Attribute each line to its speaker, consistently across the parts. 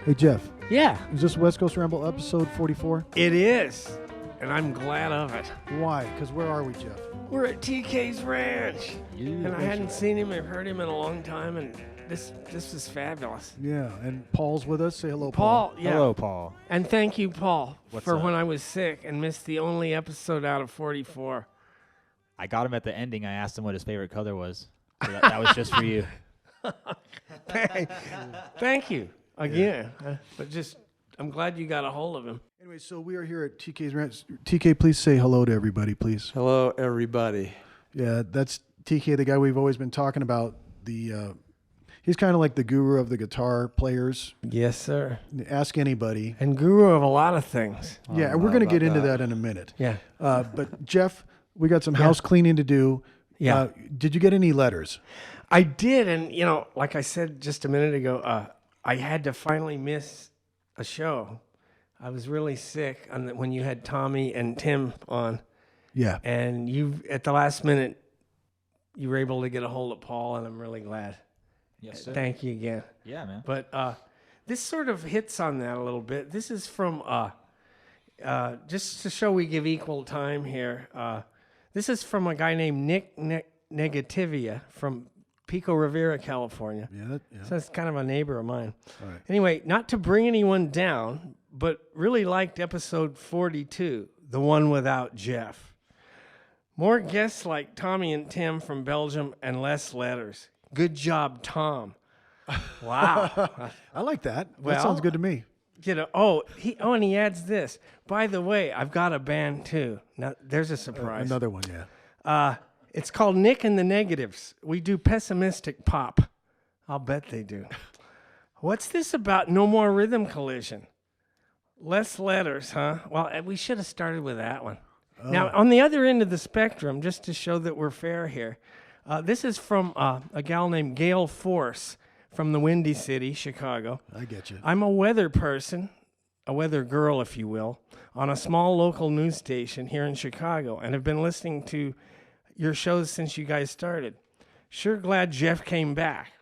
Speaker 1: Hey, Jeff.
Speaker 2: Yeah.
Speaker 1: Is this West Coast Ramble episode 44?
Speaker 2: It is, and I'm glad of it.
Speaker 1: Why? Because where are we, Jeff?
Speaker 2: We're at TK's ranch, and I hadn't seen him or heard him in a long time, and this is fabulous.
Speaker 1: Yeah, and Paul's with us. Say hello,
Speaker 2: Paul. Yeah.
Speaker 3: Hello, Paul.
Speaker 2: And thank you, Paul,
Speaker 3: What's
Speaker 2: for
Speaker 3: up?
Speaker 2: when I was sick and missed the only episode out of 44.
Speaker 3: I got him at the ending. I asked him what his favorite color was. So that was just for you.
Speaker 2: Thank you again. But I'm glad you got a hold of him.
Speaker 1: Anyway, so we are here at TK's ranch. TK, please say hello to everybody, please.
Speaker 4: Hello, everybody.
Speaker 1: Yeah, that's TK, the guy we've always been talking about. He's kind of like the guru of the guitar players.
Speaker 2: Yes, sir.
Speaker 1: Ask anybody.
Speaker 2: And guru of a lot of things.
Speaker 1: Yeah, and we're going to get into that in a minute.
Speaker 2: Yeah.
Speaker 1: But Jeff, we got some house cleaning to do.
Speaker 2: Yeah.
Speaker 1: Did you get any letters?
Speaker 2: I did, and like I said just a minute ago, I had to finally miss a show. I was really sick when you had Tommy and Tim on.
Speaker 1: Yeah.
Speaker 2: And you, at the last minute, you were able to get a hold of Paul, and I'm really glad.
Speaker 3: Yes, sir.
Speaker 2: Thank you again.
Speaker 3: Yeah, man.
Speaker 2: But this sort of hits on that a little bit. This is from, just to show we give equal time here, this is from a guy named Nick Negativia from Pico Rivera, California.
Speaker 1: Yeah.
Speaker 2: So it's kind of a neighbor of mine.
Speaker 1: All right.
Speaker 2: Anyway, not to bring anyone down, but really liked episode 42, the one without Jeff. More guests like Tommy and Tim from Belgium and less letters. Good job, Tom. Wow.
Speaker 1: I like that.
Speaker 2: Well,
Speaker 1: that sounds good to me.
Speaker 2: And he adds this. By the way, I've got a band too. Now, there's a surprise.
Speaker 1: Another one, yeah.
Speaker 2: It's called Nick and the Negatives. We do pessimistic pop. I'll bet they do. What's this about no more rhythm collision? Less letters, huh? Well, we should have started with that one. Oh. Now, on the other end of the spectrum, just to show that we're fair here, this is from a gal named Gail Force from the Windy City, Chicago.
Speaker 1: I get you.
Speaker 2: I'm a weather person, a weather girl, if you will, on a small local news station here in Chicago, and have been listening to your shows since you guys started. Sure glad Jeff came back.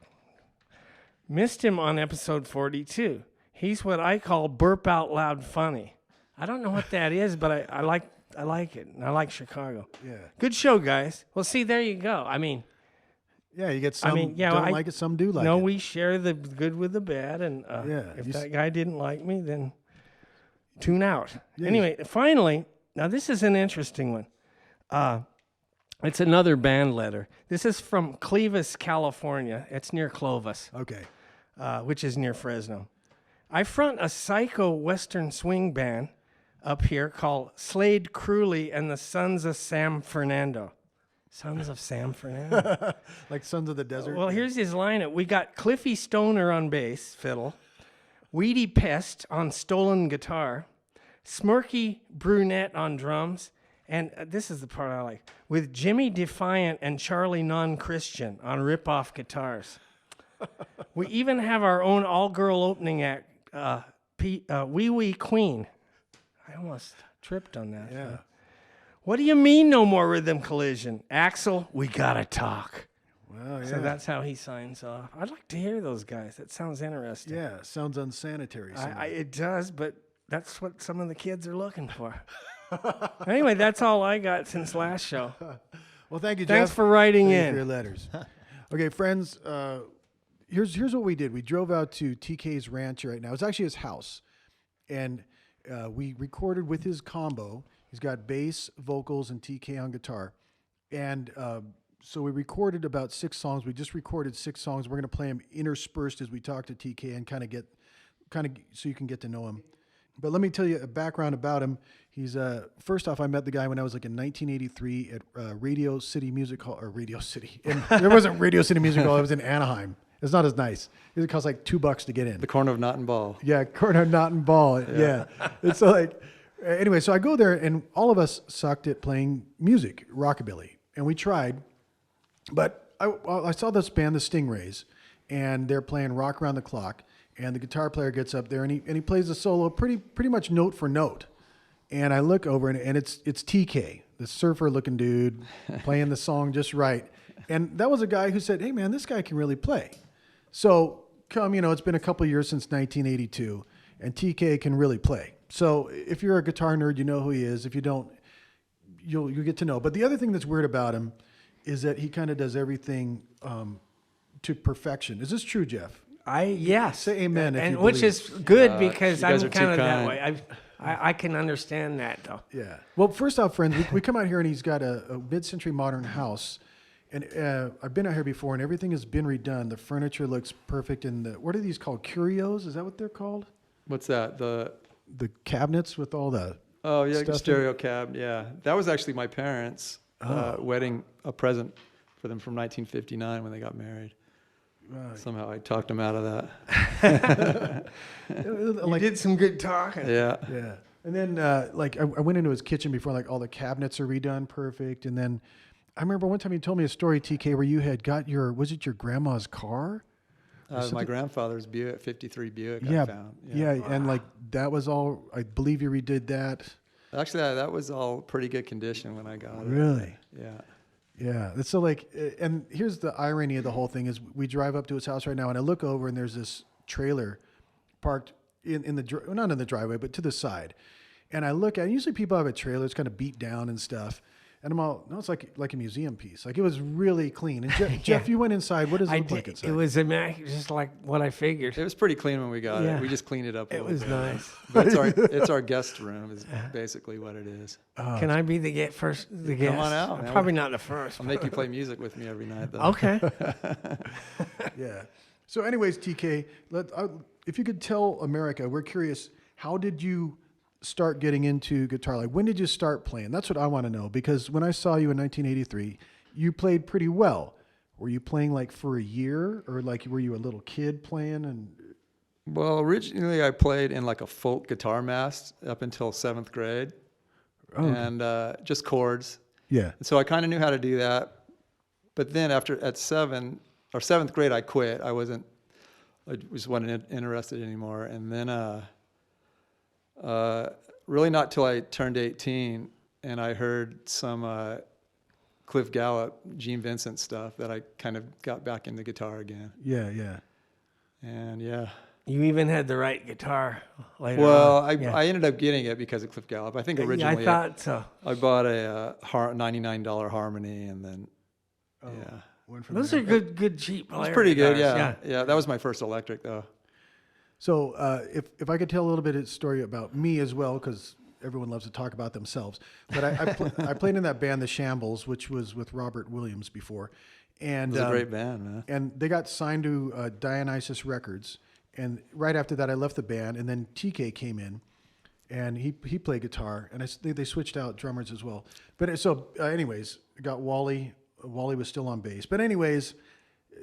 Speaker 2: Missed him on episode 42. He's what I call burp out loud funny. I don't know what that is, but I like it, and I like Chicago.
Speaker 1: Yeah.
Speaker 2: Good show, guys. Well, see, there you go. I mean,
Speaker 1: Yeah, you get some don't like it, some do like it.
Speaker 2: no, we share the good with the bad, and if
Speaker 1: you
Speaker 2: that guy didn't like me, then tune out.
Speaker 1: Yeah,
Speaker 2: Anyway, finally, now this is an interesting one. It's another band letter. This is from Clevis, California. It's near Clovis,
Speaker 1: Okay.
Speaker 2: which is near Fresno. I front a psycho Western swing band up here called Slade Crewley and the Sons of Sam Fernando. Sons of Sam Fernando.
Speaker 1: Like Sons of the Desert.
Speaker 2: Well, here's his lineup. We got Cliffy Stoner on bass, fiddle, Weedy Pest on stolen guitar, Smirky Brunette on drums, and this is the part I like, with Jimmy Defiant and Charlie Non-Christian on rip-off guitars. We even have our own all-girl opening act, Wee Wee Queen. I almost tripped on that.
Speaker 1: Yeah.
Speaker 2: What do you mean no more rhythm collision? Axel, we gotta talk.
Speaker 1: Well, yeah.
Speaker 2: So that's how he signs off. I'd like to hear those guys. That sounds interesting.
Speaker 1: Yeah, sounds unsanitary.
Speaker 2: It does, but that's what some of the kids are looking for. Anyway, that's all I got since last show.
Speaker 1: Well, thank you,
Speaker 2: Thanks
Speaker 1: Jeff.
Speaker 2: for writing
Speaker 1: Thank you for
Speaker 2: in.
Speaker 1: your letters. Okay, friends, here's what we did. We drove out to TK's ranch right now. It's actually his house. And we recorded with his combo. He's got bass, vocals, and TK on guitar. And so we recorded about 6 songs. We just recorded 6 songs. We're going to play them interspersed as we talk to TK and kind of so you can get to know him. But let me tell you a background about him. He's first off, I met the guy when I was like in 1983 at Radio City Music Hall, or Radio City. And there wasn't Radio City Music Hall. It was in Anaheim. It's not as nice. It costs like $2 to get in.
Speaker 4: The corner of Knott and Ball.
Speaker 1: Yeah, corner Knott and Ball. Yeah. It's like, anyway, so I go there and all of us sucked at playing music, rockabilly. And we tried, but I saw this band, the Stingrays, and they're playing Rock Around the Clock. And the guitar player gets up there and he plays the solo pretty much note for note. And I look over and it's TK, the surfer looking dude, playing the song just right. And that was a guy who said, "Hey man, this guy can really play." So come, it's been a couple years since 1982, and TK can really play. So if you're a guitar nerd, you know who he is. If you don't, you'll get to know. But the other thing that's weird about him is that he kind of does everything to perfection. Is this true, Jeff?
Speaker 2: Yes.
Speaker 1: Say amen if
Speaker 2: and
Speaker 1: you
Speaker 2: which
Speaker 1: believe.
Speaker 2: is good because
Speaker 4: you guys
Speaker 2: I'm
Speaker 4: are too
Speaker 2: kind of that
Speaker 4: kind.
Speaker 2: way. I can understand that though.
Speaker 1: Yeah. Well, first off, friends, we come out here and he's got a mid-century modern house. And I've been out here before, and everything has been redone. The furniture looks perfect. And what are these called? Curios? Is that what they're called?
Speaker 4: What's that?
Speaker 1: The cabinets with all the...
Speaker 4: Oh, yeah,
Speaker 1: stuff in
Speaker 4: stereo cab. Yeah. That was actually my parents' wedding, a present for them from 1959 when they got married. Somehow I talked them out of that.
Speaker 2: You did some good talking.
Speaker 4: Yeah.
Speaker 1: Yeah. And then, I went into his kitchen before, all the cabinets are redone perfect. And then I remember one time you told me a story, TK, where you had got was it your grandma's car?
Speaker 4: My grandfather's Buick, 53 Buick
Speaker 1: Yeah.
Speaker 4: I found.
Speaker 1: Yeah. And that was all, I believe you redid that.
Speaker 4: Actually, that was all pretty good condition when I got it.
Speaker 1: Really?
Speaker 4: Yeah.
Speaker 1: Yeah. So and here's the irony of the whole thing is we drive up to his house right now and I look over and there's this trailer parked in the, not in the driveway, but to the side. And I look at, usually people have a trailer, it's kind of beat down and stuff. And I'm all, no, it's like a museum piece. It was really clean. And Jeff, you went inside. What does it look like inside?
Speaker 2: It was immaculate, just like what I figured.
Speaker 4: It was pretty clean when we got
Speaker 2: Yeah.
Speaker 4: it. We just cleaned it up a
Speaker 2: It
Speaker 4: little
Speaker 2: was
Speaker 4: bit.
Speaker 2: nice.
Speaker 4: But it's our guest room is basically what it is.
Speaker 2: Can I be the guest?
Speaker 4: Come on out, man.
Speaker 2: Probably not the first.
Speaker 4: I'll make you play music with me every night, though.
Speaker 2: Okay.
Speaker 1: Yeah. So anyways, TK, if you could tell America, we're curious, how did you start getting into guitar? When did you start playing? That's what I want to know, because when I saw you in 1983, you played pretty well. Were you playing for a year, or were you a little kid playing? And
Speaker 4: Well, originally I played in a folk guitar mass up until 7th grade, and just chords.
Speaker 1: yeah.
Speaker 4: And so I kind of knew how to do that. But then at 7th grade, I quit. I just wasn't interested anymore. And then really not till I turned 18 and I heard some Cliff Gallup, Gene Vincent stuff that I kind of got back into guitar again.
Speaker 1: Yeah. Yeah.
Speaker 4: And yeah.
Speaker 2: You even had the right guitar later
Speaker 4: Well,
Speaker 2: on.
Speaker 4: I ended up getting it because of Cliff Gallup. I think originally
Speaker 2: I thought so.
Speaker 4: I bought a $99 Harmony, and then yeah.
Speaker 1: Went from
Speaker 2: Those
Speaker 1: there.
Speaker 2: are good cheap.
Speaker 4: It was pretty good, yeah. Yeah, that was my first electric, though.
Speaker 1: So if I could tell a little bit of story about me as well, because everyone loves to talk about themselves. But I played in that band, The Shambles, which was with Robert Williams before. And
Speaker 4: It was a great band, man.
Speaker 1: And they got signed to Dionysus Records. And right after that, I left the band. And then TK came in, and he played guitar. And they switched out drummers as well. But anyways, got Wally. Wally was still on bass. But anyways,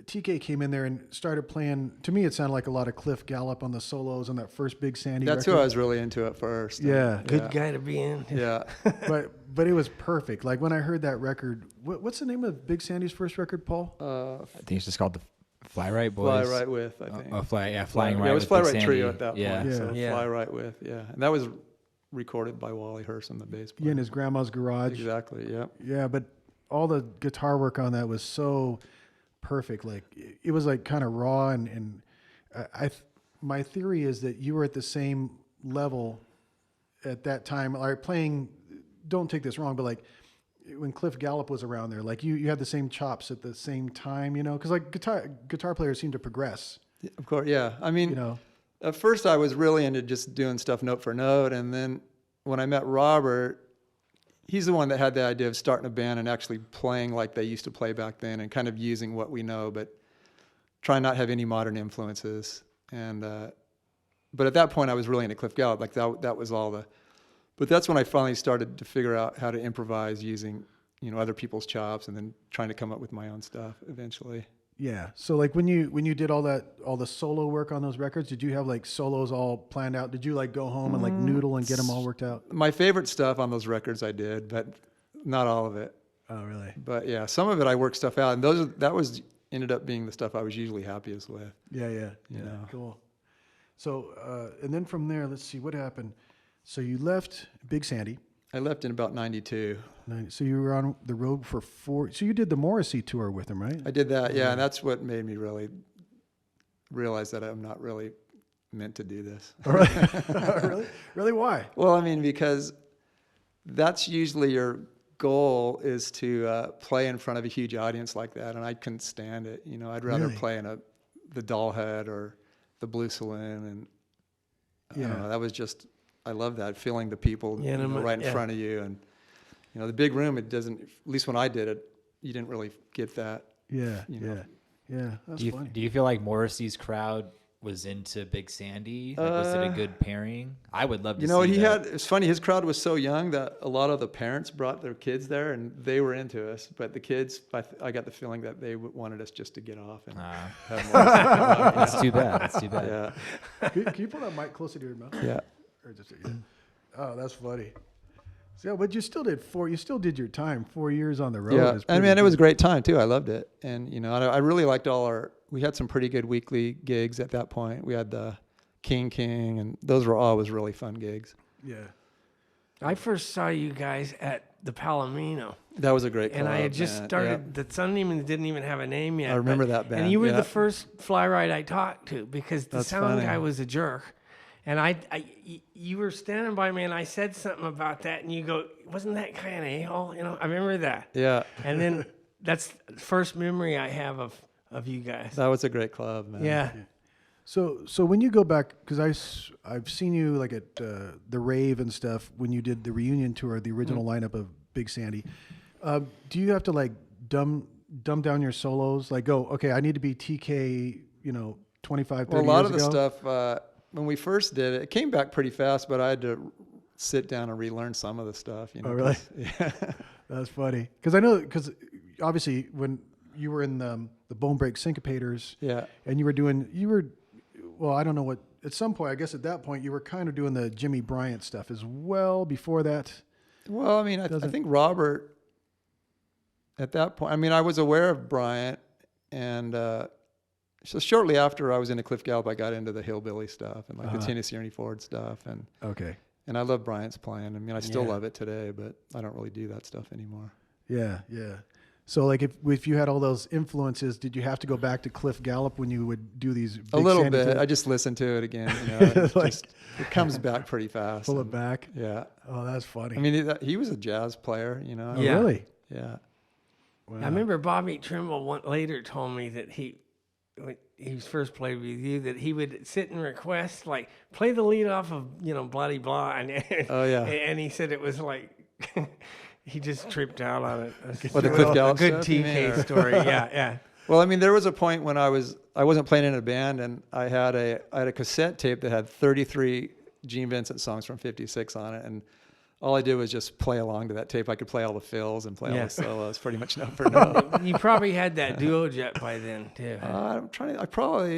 Speaker 1: TK came in there and started playing. To me, it sounded like a lot of Cliff Gallup on the solos on that first Big Sandy
Speaker 4: That's
Speaker 1: record.
Speaker 4: who I was really into at first.
Speaker 1: Yeah.
Speaker 2: Good guy to be in.
Speaker 4: Yeah.
Speaker 1: but it was perfect. When I heard that record, what's the name of Big Sandy's first record, Paul?
Speaker 3: I think it's just called the Fly Right
Speaker 4: Fly
Speaker 3: Boys.
Speaker 4: Right With, I think.
Speaker 3: Flying Right.
Speaker 4: Yeah, it was
Speaker 3: with
Speaker 4: Fly
Speaker 3: Big
Speaker 4: Right Trio
Speaker 3: Sandy.
Speaker 4: at that
Speaker 3: Yeah.
Speaker 4: point. So
Speaker 2: Yeah.
Speaker 4: Fly Right With, yeah. And that was recorded by Wally Hurson, the bass player.
Speaker 1: Yeah, in his grandma's garage.
Speaker 4: Exactly, yeah.
Speaker 1: Yeah, but all the guitar work on that was so perfect. It was kind of raw, and my theory is that you were at the same level at that time, playing. Don't take this wrong, but when Cliff Gallup was around there, you had the same chops at the same time, because guitar players seem to progress.
Speaker 4: Of course, yeah. I mean,
Speaker 1: You know.
Speaker 4: at first I was really into just doing stuff note for note, and then when I met Robert, he's the one that had the idea of starting a band and actually playing like they used to play back then, and kind of using what we know, but trying not to have any modern influences. And but at that point, I was really into Cliff Gallup. That was all the. But that's when I finally started to figure out how to improvise using other people's chops, and then trying to come up with my own stuff eventually.
Speaker 1: Yeah. So when you did all the solo work on those records, did you have solos all planned out? Did you go home and noodle and get them all worked out?
Speaker 4: My favorite stuff on those records I did, but not all of it.
Speaker 1: Oh, really?
Speaker 4: But yeah, some of it I worked stuff out, and that ended up being the stuff I was usually happiest with.
Speaker 1: Yeah.
Speaker 4: You know.
Speaker 1: Cool. So and then from there, let's see what happened. So you left Big Sandy.
Speaker 4: I left in about 92.
Speaker 1: So you were on the road for 4. So you did the Morrissey tour with him, right?
Speaker 4: I did that, yeah, and that's what made me really realized that I'm not really meant to do this.
Speaker 1: Really? Really? Why?
Speaker 4: Well, I mean, because that's usually your goal, is to play in front of a huge audience like that, and I couldn't stand it. You know, I'd rather
Speaker 1: Really?
Speaker 4: play in the Dollhead or the Blue Saloon, and I don't know, that was just, I love that, feeling the people
Speaker 2: Yeah,
Speaker 4: right in
Speaker 2: yeah.
Speaker 4: front of you, and you know, the big room, it doesn't, at least when I did it, you didn't really get that.
Speaker 1: Yeah.
Speaker 4: You know.
Speaker 1: Yeah. That's funny.
Speaker 3: Do you feel like Morrissey's crowd was into Big Sandy? Like, was it a good pairing? I would love to
Speaker 4: You know,
Speaker 3: see that.
Speaker 4: it's funny, his crowd was so young that a lot of the parents brought their kids there, and they were into us, but the kids, I got the feeling that they wanted us just to get off and have more.
Speaker 3: That's too bad. That's too bad.
Speaker 4: Yeah.
Speaker 1: Can you pull that mic closer to your mouth?
Speaker 4: Yeah.
Speaker 1: Or just, yeah. Oh, that's funny. So, but you still did your time. 4 years on the road.
Speaker 4: Yeah,
Speaker 1: is
Speaker 4: I mean,
Speaker 1: pretty
Speaker 4: it was a
Speaker 1: good.
Speaker 4: great time too. I loved it, and you know, I really liked we had some pretty good weekly gigs at that point. We had the King, and those were always really fun gigs.
Speaker 1: Yeah.
Speaker 2: I first saw you guys at the Palomino,
Speaker 4: That was a great club.
Speaker 2: and I had just
Speaker 4: man.
Speaker 2: started. The Sun Demons didn't even have a name yet.
Speaker 4: I remember
Speaker 2: but-
Speaker 4: that band,
Speaker 2: And you were
Speaker 4: yeah.
Speaker 2: the first fly ride I talked to, because the
Speaker 4: That's
Speaker 2: sound
Speaker 4: funny.
Speaker 2: guy was a jerk. And you were standing by me, and I said something about that, and you go, "Wasn't that kind of a-hole?" You know, I remember that.
Speaker 4: Yeah,
Speaker 2: And then that's the first memory I have of you guys.
Speaker 4: that was a great club, man.
Speaker 2: Yeah.
Speaker 1: So when you go back, because I've seen you like at the rave and stuff when you did the reunion tour, the original lineup of Big Sandy. Do you have to like dumb down your solos? Like, go, okay, I need to be TK, 25, 30
Speaker 4: Well, a lot
Speaker 1: years
Speaker 4: of the
Speaker 1: ago?
Speaker 4: stuff when we first did it, it came back pretty fast, but I had to sit down and relearn some of the stuff. You know,
Speaker 1: Oh, really?
Speaker 4: 'cause- Yeah.
Speaker 1: That's funny. Because obviously when you were in the Bone Break Syncopators,
Speaker 4: Yeah.
Speaker 1: and well, I don't know what, at some point, I guess at that point, you were kind of doing the Jimmy Bryant stuff as well before that.
Speaker 4: Well, I mean, I
Speaker 1: Doesn't-
Speaker 4: think Robert, at that point, I mean, I was aware of Bryant, and so shortly after I was into Cliff Gallup, I got into the hillbilly stuff and like the Tennessee Ernie Ford stuff, and
Speaker 1: Okay.
Speaker 4: I love Bryant's playing. I mean, I still
Speaker 2: Yeah.
Speaker 4: love it today, but I don't really do that stuff anymore.
Speaker 1: Yeah. So like if you had all those influences, did you have to go back to Cliff Gallup when you would do these
Speaker 4: A
Speaker 1: Big
Speaker 4: little
Speaker 1: Sandy
Speaker 4: bit.
Speaker 1: tours?
Speaker 4: I just listen to it again. You know,
Speaker 1: Like-
Speaker 4: it comes back pretty fast.
Speaker 1: Pull it
Speaker 4: and-
Speaker 1: back?
Speaker 4: Yeah.
Speaker 1: Oh, that's funny.
Speaker 4: I mean, he was a jazz player, you know.
Speaker 1: Oh,
Speaker 2: Yeah.
Speaker 1: really?
Speaker 4: Yeah.
Speaker 1: Wow.
Speaker 2: I remember Bobby Trimble later told me that when he first played with you, that he would sit and request, like, play the lead off of, Bloody Blah. And,
Speaker 4: Oh, yeah.
Speaker 2: And he said it was like, he just tripped out on it.
Speaker 4: What, the Cliff Gallup
Speaker 2: A good
Speaker 4: stuff, you mean,
Speaker 2: TK
Speaker 4: or-
Speaker 2: story. Yeah.
Speaker 4: Well, I mean, there was a point when I wasn't playing in a band, and I had a cassette tape that had 33 Gene Vincent songs from '56 on it, and all I did was just play along to that tape. I could play all the fills and play all
Speaker 2: Yeah.
Speaker 4: the solos, pretty much note for note.
Speaker 2: You probably had that duo jet by then, too.
Speaker 4: I'm trying to. I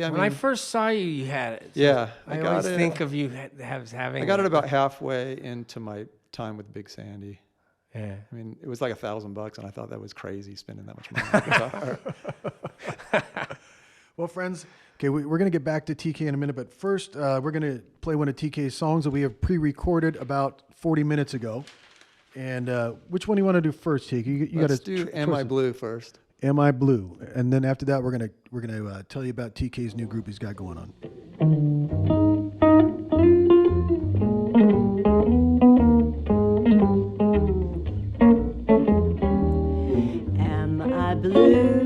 Speaker 2: When I
Speaker 4: mean,
Speaker 2: first saw you, you had it. So
Speaker 4: yeah,
Speaker 2: I
Speaker 4: got
Speaker 2: always
Speaker 4: it.
Speaker 2: think of you as having
Speaker 4: I got it
Speaker 2: that.
Speaker 4: about halfway into my time with Big Sandy.
Speaker 2: Yeah.
Speaker 4: I mean, it was like $1,000, and I thought that was crazy spending that much money on a guitar.
Speaker 1: Well, friends, okay, we're going to get back to TK in a minute, but first we're going to play one of TK's songs that we have pre-recorded about 40 minutes ago. And which one do you want to do first, TK? You
Speaker 4: Let's
Speaker 1: got
Speaker 4: do "Am I Blue" first.
Speaker 1: Am I Blue? And then after that, we're gonna tell you about TK's new group he's got going on.
Speaker 5: Am I blue?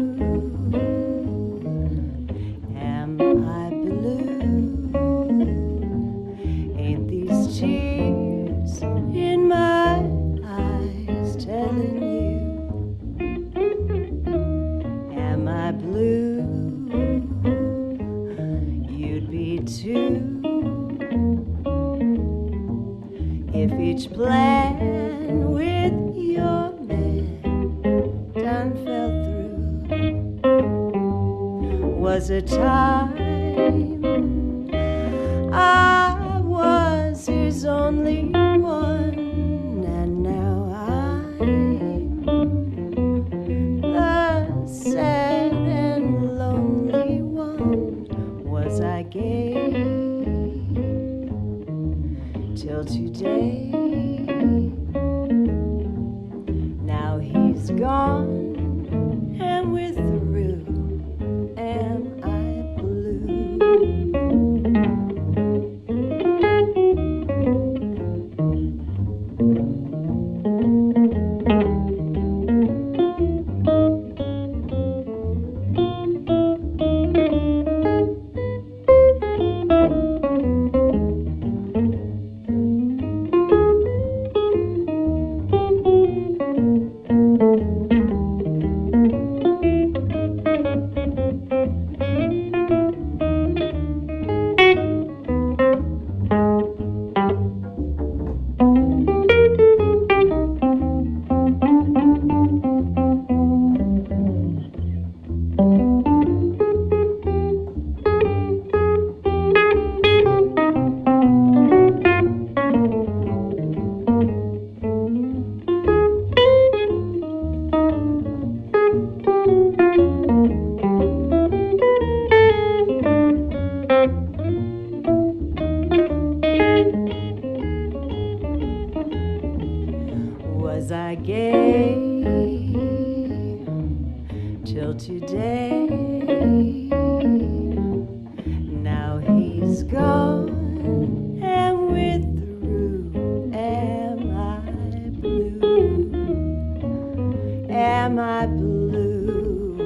Speaker 5: Am I blue? Ain't these tears in my eyes telling you? Am I blue? You'd be too if each plan with your man done fell through. Was a time I was his only one, and now I'm the sad and lonely one. Was I gay till today? Now he's gone and we're through. Am I blue? till today. Now he's gone and with the rue am I blue? Am I blue?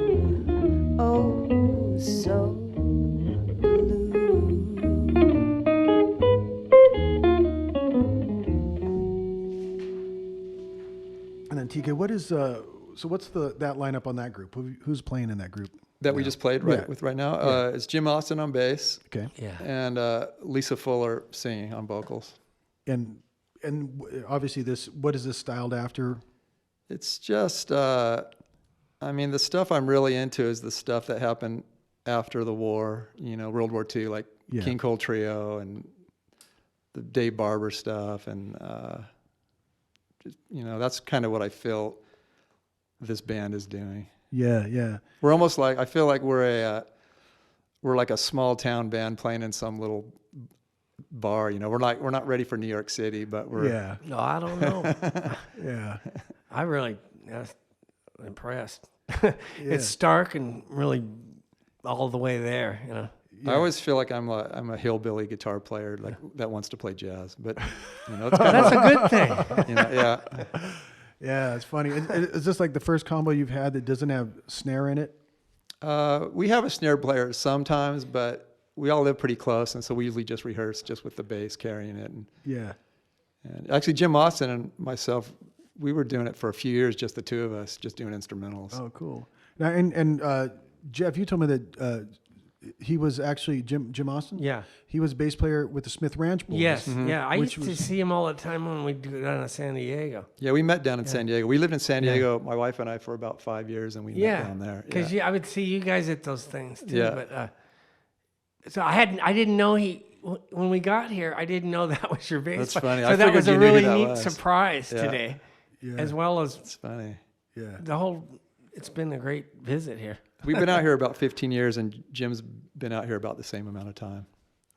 Speaker 5: Oh, so blue.
Speaker 1: And then TK, what is so what's that lineup on that group? Who's playing in that group?
Speaker 4: That we just played
Speaker 1: Yeah.
Speaker 4: with right now. It's Jim Austin on bass
Speaker 1: Okay.
Speaker 3: Yeah.
Speaker 4: and Lisa Fuller singing on vocals.
Speaker 1: And obviously what is this styled after?
Speaker 4: It's just, I mean, the stuff I'm really into is the stuff that happened after the war, you know, World War II, like
Speaker 1: Yeah.
Speaker 4: King Cole Trio and the Dave Barber stuff. And, just, you know, that's kind of what I feel this band is doing.
Speaker 1: Yeah, yeah.
Speaker 4: We're almost like, I feel like we're like a small town band playing in some little bar, you know, we're not ready for New York City, but we're,
Speaker 1: Yeah.
Speaker 2: No, I don't know.
Speaker 1: Yeah.
Speaker 2: I really impressed. It's stark and really all the way there, you know.
Speaker 4: I always feel like I'm a hillbilly guitar player, like that wants to play jazz, but you know, it's kind
Speaker 2: That's
Speaker 4: of,
Speaker 2: a good thing.
Speaker 4: you know, yeah.
Speaker 1: Yeah, it's funny. Is this like the first combo you've had that doesn't have snare in it?
Speaker 4: We have a snare player sometimes, but we all live pretty close, and so we usually just rehearse just with the bass carrying it.
Speaker 1: Yeah.
Speaker 4: And actually, Jim Austin and myself, we were doing it for a few years, just the two of us, just doing instrumentals.
Speaker 1: Oh, cool. Now, and Jeff, you told me that he was actually Jim Austin.
Speaker 2: Yeah.
Speaker 1: He was bass player with the Smith Ranch Boys.
Speaker 2: Yes. Yeah. I
Speaker 1: Which
Speaker 2: used to see him all the time when we do it down in San Diego.
Speaker 4: Yeah, we met down in San Diego. We lived in San Diego, my wife and I, for about 5 years, and we met
Speaker 2: Yeah.
Speaker 4: down there.
Speaker 2: Because I would see you guys at those things too.
Speaker 4: Yeah.
Speaker 2: But so I didn't know when we got here. I didn't know that was your bass.
Speaker 4: That's
Speaker 2: player.
Speaker 4: funny.
Speaker 2: So
Speaker 4: I
Speaker 2: that
Speaker 4: figured
Speaker 2: was a
Speaker 4: you knew who
Speaker 2: really
Speaker 4: that
Speaker 2: neat
Speaker 4: was.
Speaker 2: surprise
Speaker 4: Yeah.
Speaker 2: today,
Speaker 1: Yeah.
Speaker 2: as well as
Speaker 4: It's funny.
Speaker 1: Yeah.
Speaker 2: the whole. It's been a great visit here.
Speaker 4: We've been out here about 15 years, and Jim's been out here about the same amount of time.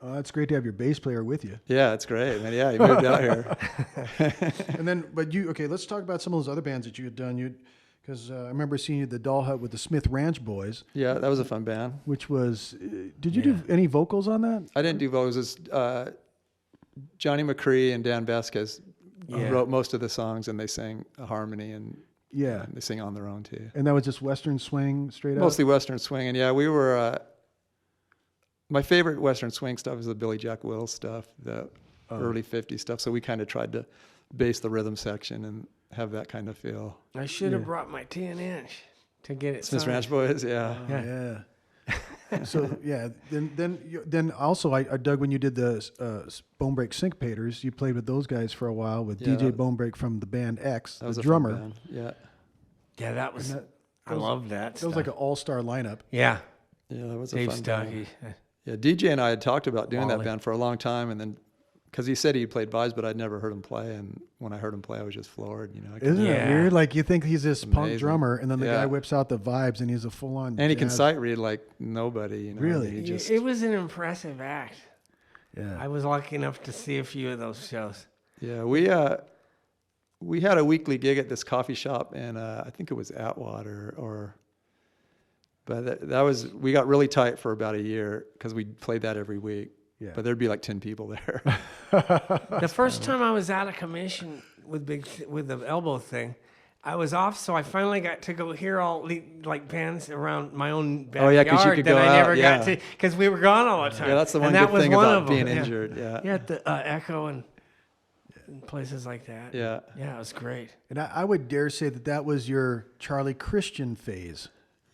Speaker 1: Oh, it's great to have your bass player with you.
Speaker 4: Yeah, it's great, man. Yeah, he moved out here.
Speaker 1: And then, let's talk about some of those other bands that you had done. Because I remember seeing you at the Doll Hut with the Smith Ranch Boys,
Speaker 4: Yeah, that was a fun band.
Speaker 1: which was, did you do any vocals on that?
Speaker 4: I didn't do vocals. It's, Johnny McCree and Dan Vasquez wrote most of the songs, and they sang a harmony, and
Speaker 1: Yeah.
Speaker 4: they sing on their own too.
Speaker 1: And that was just Western swing straight up?
Speaker 4: Mostly Western swing, and yeah, we were. My favorite Western swing stuff is the Billy Jack Wills stuff, the early '50s stuff. So we kind of tried to base the rhythm section and have that kind of feel.
Speaker 2: I should have brought my 10-inch to get it.
Speaker 4: Smith
Speaker 2: signed.
Speaker 4: Ranch Boys, yeah.
Speaker 1: Yeah. So yeah, then also I dug when you did the Bone Break Syncopators. You played with those guys for a while with
Speaker 4: Yeah,
Speaker 1: DJ Bone Break from the band X,
Speaker 4: That was
Speaker 1: the
Speaker 4: a fun
Speaker 1: drummer.
Speaker 4: band. Yeah,
Speaker 2: Yeah, that was. I love that.
Speaker 1: That was like an all-star lineup.
Speaker 2: yeah.
Speaker 4: yeah, that was a
Speaker 2: Dave
Speaker 4: fun band.
Speaker 2: Stuckey.
Speaker 4: Yeah, DJ and I had talked about doing that
Speaker 2: Wally.
Speaker 4: band for a long time, and then because he said he played vibes, but I'd never heard him play, and when I heard him play, I was just floored. You know,
Speaker 1: Isn't it
Speaker 2: Yeah.
Speaker 1: weird? Like you think he's this punk
Speaker 4: amazing.
Speaker 1: drummer, and then the
Speaker 4: Yeah.
Speaker 1: guy whips out the vibes, and he's a full-on.
Speaker 4: and he can
Speaker 1: jazz-
Speaker 4: sight read like nobody. You know,
Speaker 1: Really?
Speaker 4: He just,
Speaker 2: It was an impressive act.
Speaker 1: Yeah.
Speaker 2: I was lucky enough to see a few of those shows.
Speaker 4: yeah, we had a weekly gig at this coffee shop, and I think it was Atwater but that was, we got really tight for about a year because we played that every week.
Speaker 1: Yeah.
Speaker 4: But there'd be like 10 people there.
Speaker 2: The first time I was out of commission with the elbow thing, I was off, so I finally got to go hear all like bands around my own backyard
Speaker 4: Oh, yeah, 'cause you could
Speaker 2: that
Speaker 4: go
Speaker 2: I
Speaker 4: out,
Speaker 2: never
Speaker 4: yeah.
Speaker 2: got to because we were gone all the time.
Speaker 4: Yeah, that's the one
Speaker 2: and that
Speaker 4: good
Speaker 2: was
Speaker 4: thing
Speaker 2: one
Speaker 4: about
Speaker 2: of them,
Speaker 4: being
Speaker 2: yeah.
Speaker 4: injured. Yeah.
Speaker 2: Yeah, at the Echo and places like that.
Speaker 4: Yeah.
Speaker 2: Yeah, it was great.
Speaker 1: And I would dare say that was your Charlie Christian phase.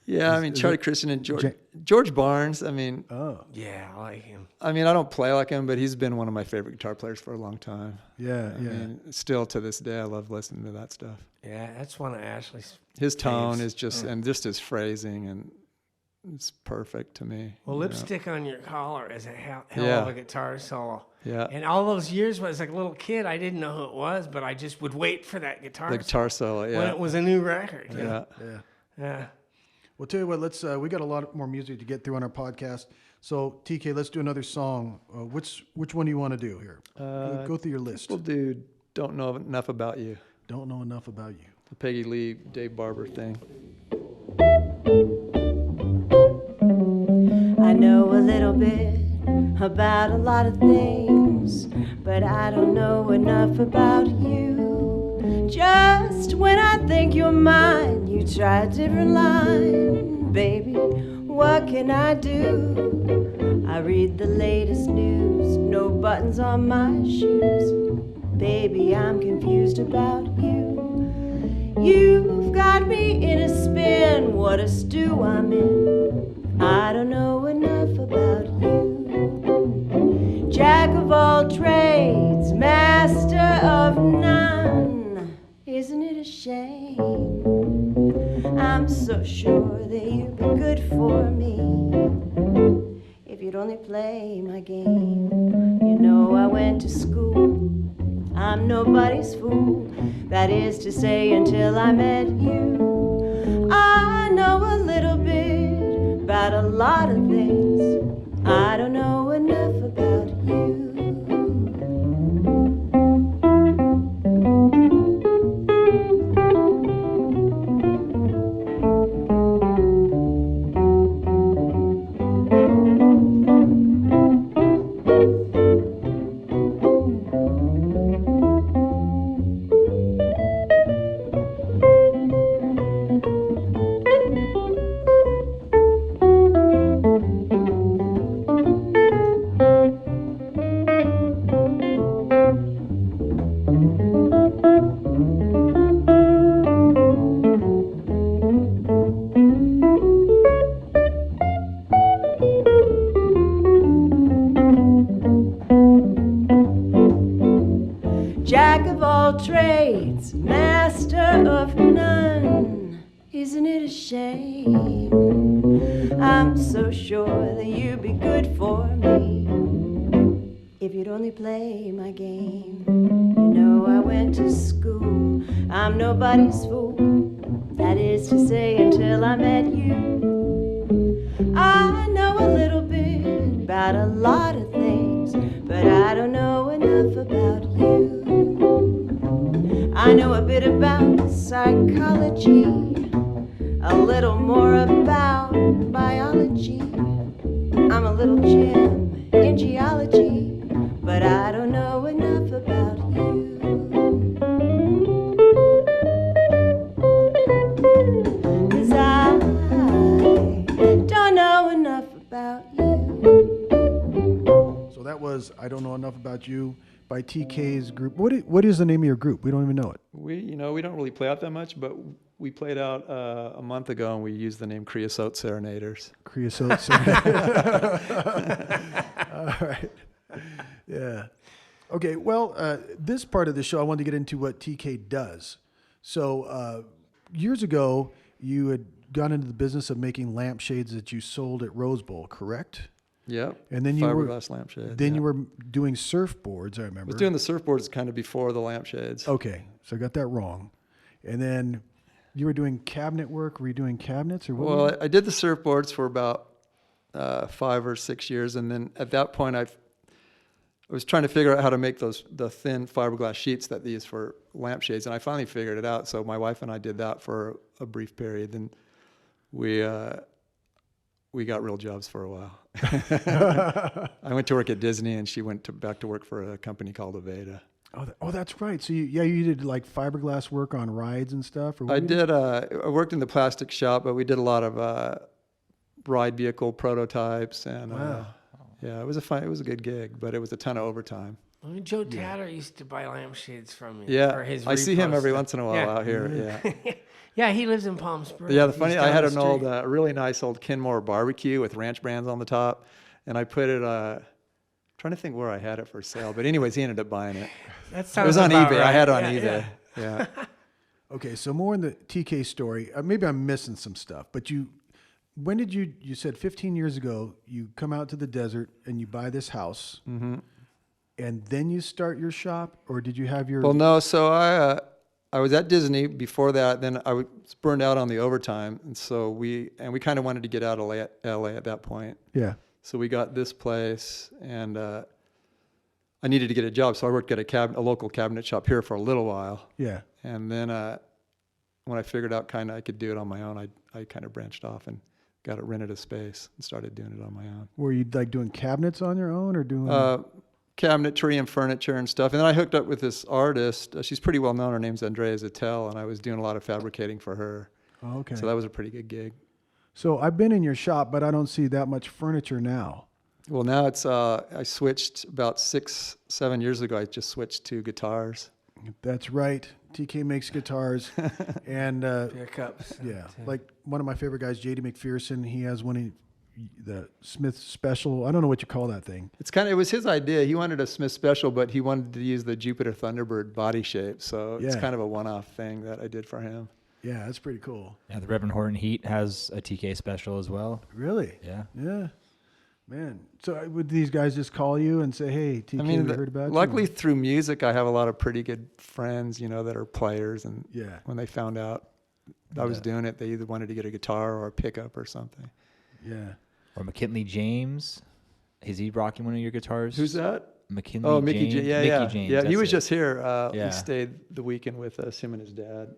Speaker 4: Yeah, I mean,
Speaker 1: is
Speaker 4: Charlie
Speaker 1: it
Speaker 4: Christian and
Speaker 1: Ja-
Speaker 4: George Barnes. I mean,
Speaker 1: Oh,
Speaker 2: Yeah, I like him.
Speaker 4: I don't play like him, but he's been one of my favorite guitar players for a long time.
Speaker 1: yeah,
Speaker 4: I
Speaker 1: yeah.
Speaker 4: mean, still to this day, I love listening to that stuff.
Speaker 2: Yeah, that's one of Ashley's.
Speaker 4: His tone
Speaker 2: Faves.
Speaker 4: is just, and just his phrasing, and it's perfect to me.
Speaker 2: Well,
Speaker 4: you know?
Speaker 2: Lipstick on Your Collar is a hell of
Speaker 4: Yeah.
Speaker 2: a guitar solo.
Speaker 4: Yeah.
Speaker 2: And all those years when I was like a little kid, I didn't know who it was, but I just would wait for that guitar,
Speaker 4: The guitar solo,
Speaker 2: when
Speaker 4: yeah.
Speaker 2: it was a new record. you know?
Speaker 4: Yeah.
Speaker 1: Yeah.
Speaker 2: Yeah.
Speaker 1: Well, tell you what, let's. We got a lot more music to get through on our podcast. So TK, let's do another song. Which one do you want to do here? Go through your list.
Speaker 4: We'll do Don't Know Enough About You.
Speaker 1: Don't know enough about you.
Speaker 4: the Peggy Lee, Dave Barber thing.
Speaker 5: I know a little bit about a lot of things, but I don't know enough about you. Just when I think you're mine, you try a different line. Baby, what can I do? I read the latest news, no buttons on my shoes. Baby, I'm confused about you. You've got me in a spin, what a stew I'm in. I don't know enough about you. Jack of all trades, master of none. Isn't it a shame? I'm so sure that you'd be good for me if you'd only play my game. You know I went to school, I'm nobody's fool. That is to say, until I met you. I know a little bit about a lot of things. I don't know enough about you. Jack of all trades, master of none. Isn't it a shame? I'm so sure that you'd be good for me if you'd only play my game. You know I went to school, I'm nobody's fool. That is to say, until I met you. I know a little bit about a lot of things, but I don't know enough about you. I know a bit about psychology, a little more about biology. I'm a little gem in geology, but I don't know enough about you. 'Cause I don't know enough about you.
Speaker 1: So that was I Don't Know Enough About You by TK's group. What is the name of your group? We don't even know it.
Speaker 4: We don't really play out that much, but we played out a month ago, and we used the name Creosote Serenaders.
Speaker 1: Creosote. All right. Yeah. Okay. Well, this part of the show, I wanted to get into what TK does. So years ago, you had gone into the business of making lampshades that you sold at Rose Bowl, correct?
Speaker 4: Yep.
Speaker 1: And then
Speaker 4: fiberglass lampshade.
Speaker 1: Then
Speaker 4: yeah.
Speaker 1: you were doing surfboards, I remember.
Speaker 4: I was doing the surfboards kind of before the lampshades.
Speaker 1: Okay, so I got that wrong. And then you were doing cabinet work. Were you doing cabinets or what?
Speaker 4: Well, I did the surfboards for about 5 or 6 years, and then at that point, I was trying to figure out how to make the thin fiberglass sheets that they use for lampshades, and I finally figured it out. So my wife and I did that for a brief period, and we got real jobs for a while. I went to work at Disney, and she went back to work for a company called Aveda.
Speaker 1: Oh, that's right. So you did like fiberglass work on rides and stuff. Or what
Speaker 4: I
Speaker 1: did you
Speaker 4: did. I worked in the plastic shop, but we did a lot of ride vehicle prototypes, and
Speaker 1: Wow.
Speaker 4: yeah, it was a good gig, but it was a ton of overtime.
Speaker 2: I mean, Joe Tatter used to buy lampshades from me.
Speaker 4: Yeah,
Speaker 2: for his
Speaker 4: I see him
Speaker 2: repost
Speaker 4: every
Speaker 2: stuff.
Speaker 4: once in a while
Speaker 2: Yeah.
Speaker 4: out here. Yeah,
Speaker 2: Yeah, he lives in Palm Springs.
Speaker 4: yeah. The
Speaker 2: He's
Speaker 4: funny,
Speaker 2: down
Speaker 4: I had
Speaker 2: the
Speaker 4: an old,
Speaker 2: street.
Speaker 4: really nice old Kenmore barbecue with ranch brands on the top, and I put it. Trying to think where I had it for sale, but anyways, he ended up buying it.
Speaker 2: That
Speaker 4: It
Speaker 2: sounds
Speaker 4: was on
Speaker 2: about
Speaker 4: eBay. I
Speaker 2: right.
Speaker 4: had it on
Speaker 2: Yeah,
Speaker 4: eBay.
Speaker 2: yeah.
Speaker 4: Yeah.
Speaker 1: Okay, so more in the TK story. Maybe I'm missing some stuff, but when did you said 15 years ago, you come out to the desert and you buy this house, and then you start your shop, or did you have your?
Speaker 4: Well, no. So I was at Disney before that. Then I was burned out on the overtime, and so we kind of wanted to get out of LA at that point.
Speaker 1: Yeah.
Speaker 4: So we got this place, and I needed to get a job, so I worked at a local cabinet shop here for a little while,
Speaker 1: Yeah.
Speaker 4: and then when I figured out kind of I could do it on my own, I kind of branched off and got it rented a space and started doing it on my own.
Speaker 1: Were you like doing cabinets on your own or doing?
Speaker 4: Cabinetry and furniture and stuff. And then I hooked up with this artist. She's pretty well known. Her name's Andrea Zattel, and I was doing a lot of fabricating for her.
Speaker 1: Oh, okay.
Speaker 4: So that was a pretty good gig.
Speaker 1: So I've been in your shop, but I don't see that much furniture now.
Speaker 4: Well, now it's I switched about 6-7 years ago. I just switched to guitars.
Speaker 1: That's right. TK makes guitars, and
Speaker 2: Pickups.
Speaker 1: yeah, like one of my favorite guys, JD McPherson. He has the Smith Special. I don't know what you call that thing.
Speaker 4: It was his idea. He wanted a Smith Special, but he wanted to use the Jupiter Thunderbird body shape. So it's
Speaker 1: Yeah.
Speaker 4: kind of a one-off thing that I did for him.
Speaker 1: Yeah, that's pretty cool.
Speaker 3: Yeah, the Reverend Horton Heat has a TK special as well.
Speaker 1: Really?
Speaker 3: Yeah.
Speaker 1: Yeah. Man, so would these guys just call you and say, "Hey, TK, we heard about
Speaker 4: luckily
Speaker 1: you"?
Speaker 4: through music, I have a lot of pretty good friends, that are players. And
Speaker 1: Yeah.
Speaker 4: when they found out I was doing it, they either wanted to get a guitar or a pickup or something.
Speaker 1: Yeah.
Speaker 3: Or McKinley James. Is he rocking one of your guitars?
Speaker 4: Who's that?
Speaker 3: McKinley
Speaker 4: Oh, Mickey
Speaker 3: James.
Speaker 4: James. Yeah,
Speaker 3: Mickey
Speaker 4: yeah.
Speaker 3: James,
Speaker 4: Yeah, he
Speaker 3: that's
Speaker 4: was
Speaker 3: it.
Speaker 4: just here.
Speaker 3: Yeah.
Speaker 4: He stayed the weekend with us, him and his dad.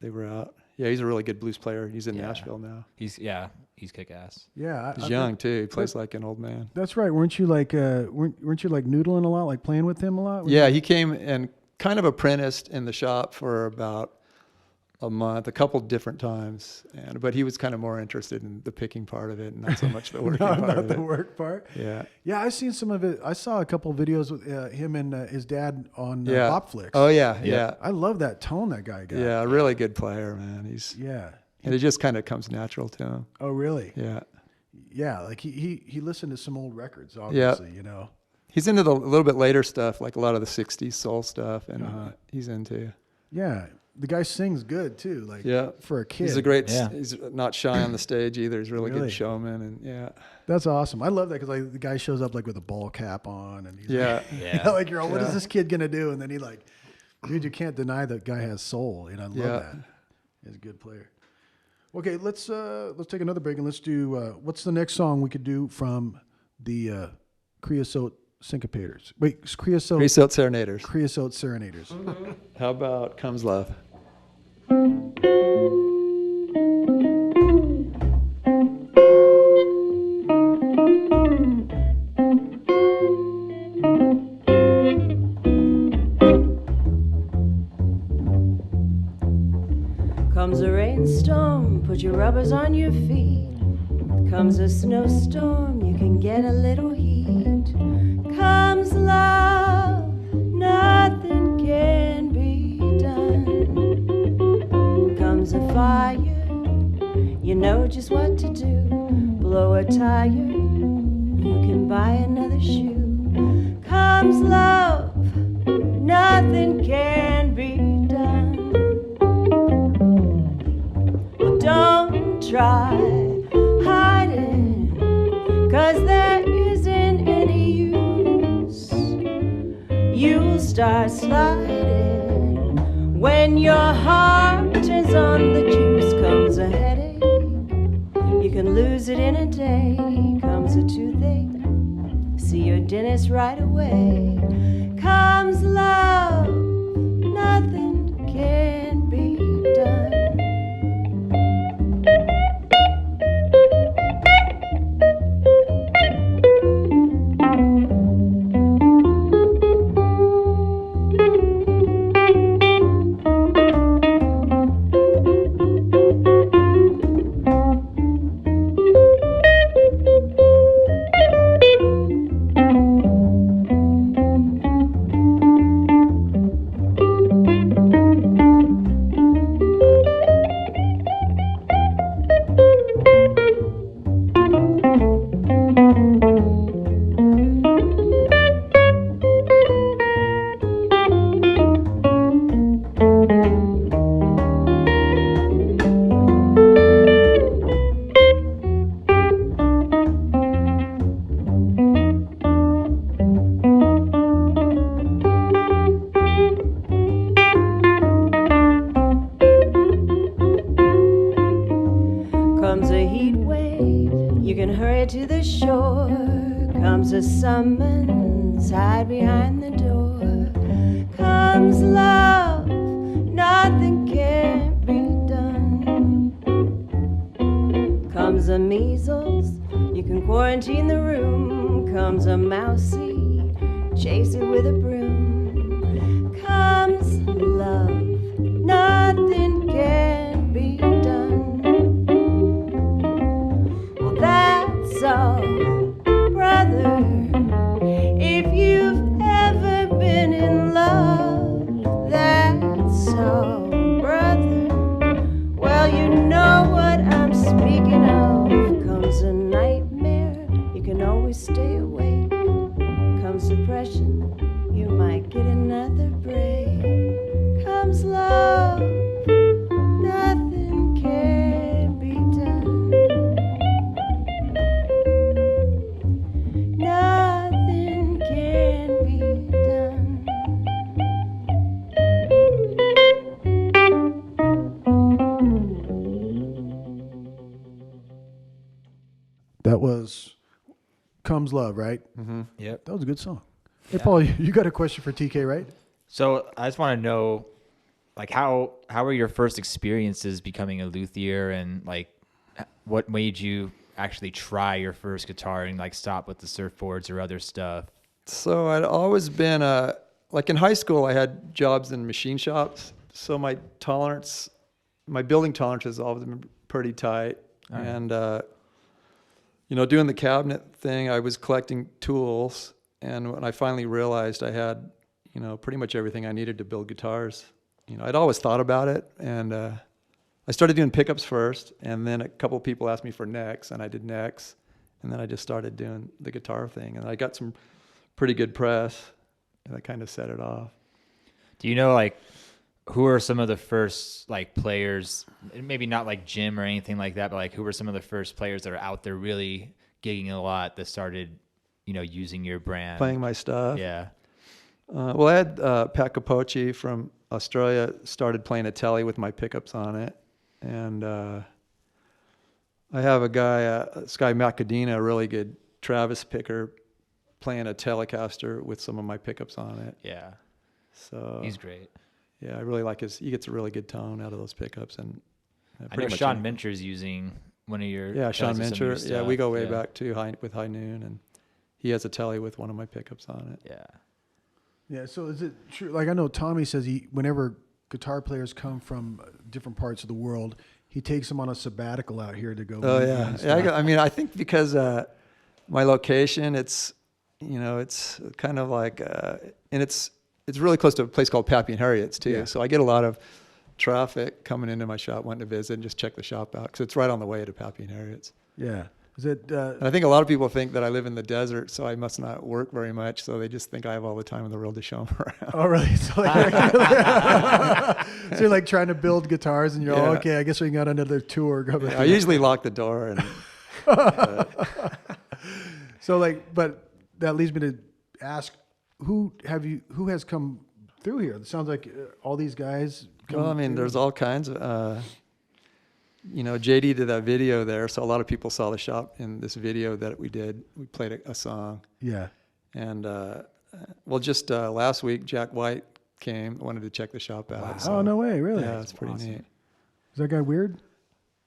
Speaker 4: They were out. Yeah, he's a really good blues player. He's in
Speaker 3: Yeah.
Speaker 4: Nashville now.
Speaker 3: He's kick ass.
Speaker 1: Yeah.
Speaker 4: He's young too. He plays like an old man.
Speaker 1: That's right. Weren't you like noodling a lot, like playing with him a lot?
Speaker 4: Yeah, he came and kind of apprenticed in the shop for about a month, a couple different times. But he was kind of more interested in the picking part of it and not so much the working part
Speaker 1: not
Speaker 4: of
Speaker 1: the
Speaker 4: it.
Speaker 1: work part.
Speaker 4: Yeah.
Speaker 1: Yeah, I've seen some of it. I saw a couple of videos with him and his dad on
Speaker 4: Yeah.
Speaker 1: Popflix.
Speaker 4: Oh yeah,
Speaker 3: Yeah.
Speaker 4: yeah.
Speaker 1: I love that tone that guy got.
Speaker 4: Yeah, a really good player, man.
Speaker 1: Yeah.
Speaker 4: And it just kind of comes natural to him.
Speaker 1: Oh, really?
Speaker 4: Yeah.
Speaker 1: Yeah. Like he listened to some old records, obviously.
Speaker 4: He's into a little bit later stuff, like a lot of the 60s soul stuff, and he's into.
Speaker 1: Yeah. The guy sings good too. Like for a kid.
Speaker 4: He's a great,
Speaker 3: Yeah.
Speaker 4: he's not shy on the stage either. He's a really
Speaker 1: Really?
Speaker 4: good showman, and yeah.
Speaker 1: That's awesome. I love that because like the guy shows up like with a ball cap on, and he's
Speaker 4: Yeah.
Speaker 3: Yeah.
Speaker 1: like you're all, what is this kid gonna do? And then he like, dude, you can't deny that guy has soul. I love that. He's a good player. Okay, let's take another break and let's do what's the next song we could do from the Creosote Syncopators? Wait, Creosote
Speaker 4: Serenaders.
Speaker 1: Creosote Serenaders.
Speaker 4: How about Comes Love?
Speaker 5: Comes a rainstorm, put your rubbers on your feet. Comes a snowstorm, you can get a little heat. Comes love, nothing can be done. Comes a fire, you know just what to do. Blow a tire, you can buy another shoe. Comes love, nothing can be done. Don't try hiding, 'cause there isn't any use. You'll start sliding when your heart turns on the juice. Comes a headache, you can lose it in a day. Comes a toothache, see your dentist right away. Comes love, nothing can be done. Comes a heat wave, you can hurry to the shore. Comes a summons, hide behind the door. Comes love, nothing can be a measles, you can quarantine the room. Comes a mousy, chase it with a broom. Comes love, nothing can be done. Well, that's all, brother. If you've ever been in love, that's all, brother. Well, you know what I'm speaking of. Comes a nightmare, you can always stay awake. Comes depression, you might get another break. Comes love, nothing can be done. Nothing can be done.
Speaker 1: That was Comes Love, right?
Speaker 3: Yep.
Speaker 1: That was a good song. Hey, Paul, you got a question for TK, right?
Speaker 3: So I just want to know, like, how were your first experiences becoming a luthier, and like, what made you actually try your first guitar and like stop with the surfboards or other stuff?
Speaker 4: So I'd always been like in high school, I had jobs in machine shops. So my building tolerance has always been pretty tight.
Speaker 3: All right.
Speaker 4: And, doing the cabinet thing, I was collecting tools. And when I finally realized I had, pretty much everything I needed to build guitars, I'd always thought about it. And I started doing pickups first. And then a couple of people asked me for necks, and I did necks. And then I just started doing the guitar thing. And I got some pretty good press, and that kind of set it off.
Speaker 3: Do you know, like, who are some of the first like players, maybe not like Jim or anything like that, but like who were some of the first players that are out there really gigging a lot that started, using your brand?
Speaker 4: Playing my stuff.
Speaker 3: Yeah.
Speaker 4: Well, I had Pat Capocci from Australia started playing a telly with my pickups on it. And I have a guy, this guy Matt Cadena, a really good Travis picker, playing a Telecaster with some of my pickups on it.
Speaker 3: Yeah.
Speaker 4: So
Speaker 3: He's great.
Speaker 4: yeah, I really like he gets a really good tone out of those pickups. And
Speaker 3: I know Sean Mincher's using one of your
Speaker 4: Sean
Speaker 3: tellies with some of your
Speaker 4: Mincher. Yeah, we
Speaker 3: stuff.
Speaker 4: go way back to with High Noon, and he has a telly with one of my pickups on it.
Speaker 3: Yeah.
Speaker 1: Yeah. So is it true? Like I know Tommy says whenever guitar players come from different parts of the world, he takes them on a sabbatical out here to go.
Speaker 4: Oh
Speaker 1: meet
Speaker 4: yeah,
Speaker 1: and
Speaker 4: yeah.
Speaker 1: stuff.
Speaker 4: I mean, I think because my location, it's kind of like, and it's really close to a place called Pappy and Harriet's too.
Speaker 1: Yeah.
Speaker 4: So I get a lot of traffic coming into my shop wanting to visit and just check the shop out because it's right on the way to Pappy and Harriet's.
Speaker 1: Yeah. Is it?
Speaker 4: And I think a lot of people think that I live in the desert, so I must not work very much. So they just think I have all the time in the world to show them around.
Speaker 1: Oh, really? So, so you're like trying to build guitars, and you're
Speaker 4: Yeah.
Speaker 1: okay. I guess we got another tour coming.
Speaker 4: I usually lock the door and.
Speaker 1: So but that leads me to ask, who has come through here? It sounds like all these guys.
Speaker 4: Well, I mean, there's all kinds of. JD did that video there, so a lot of people saw the shop in this video that we did. We played a song.
Speaker 1: Yeah.
Speaker 4: And just last week, Jack White wanted to check the shop out.
Speaker 1: Wow.
Speaker 4: So,
Speaker 1: Oh, no way, really?
Speaker 4: Yeah, it's pretty neat.
Speaker 1: Is that guy weird?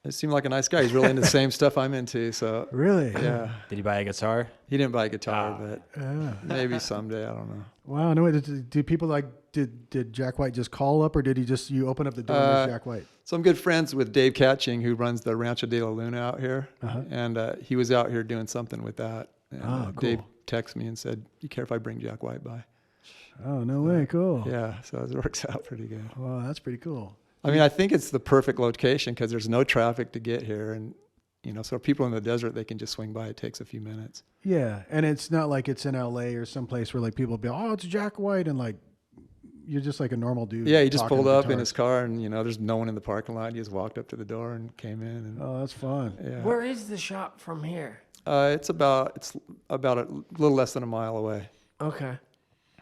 Speaker 4: It seemed like a nice guy. He's really into the same stuff I'm into. So
Speaker 1: Really?
Speaker 4: yeah,
Speaker 3: Did he buy a guitar?
Speaker 4: he didn't buy a guitar, but
Speaker 1: Yeah.
Speaker 4: maybe someday. I don't know.
Speaker 1: Wow. No way. Do people did Jack White just call up, or did you open up the door and there's Jack White?
Speaker 4: So I'm good friends with Dave Catching, who runs the Rancho de la Luna out here, and he was out here doing something with that. And,
Speaker 1: cool.
Speaker 4: Dave texted me and said, "You care if I bring Jack White by?"
Speaker 1: Oh, no way. Cool.
Speaker 4: Yeah, so it works out pretty good.
Speaker 1: Wow, that's pretty cool.
Speaker 4: I mean, I think it's the perfect location because there's no traffic to get here, and so people in the desert, they can just swing by. It takes a few minutes.
Speaker 1: Yeah, and it's not like it's in LA or someplace where like people be, oh, it's Jack White, and like you're just like a normal dude.
Speaker 4: Yeah, he just
Speaker 1: talking
Speaker 4: pulled up in
Speaker 1: guitar.
Speaker 4: his car, and there's no one in the parking lot. He just walked up to the door and came in. And,
Speaker 1: Oh, that's fun.
Speaker 4: yeah,
Speaker 2: Where is the shop from here?
Speaker 4: it's about a little less than a mile away,
Speaker 2: Okay.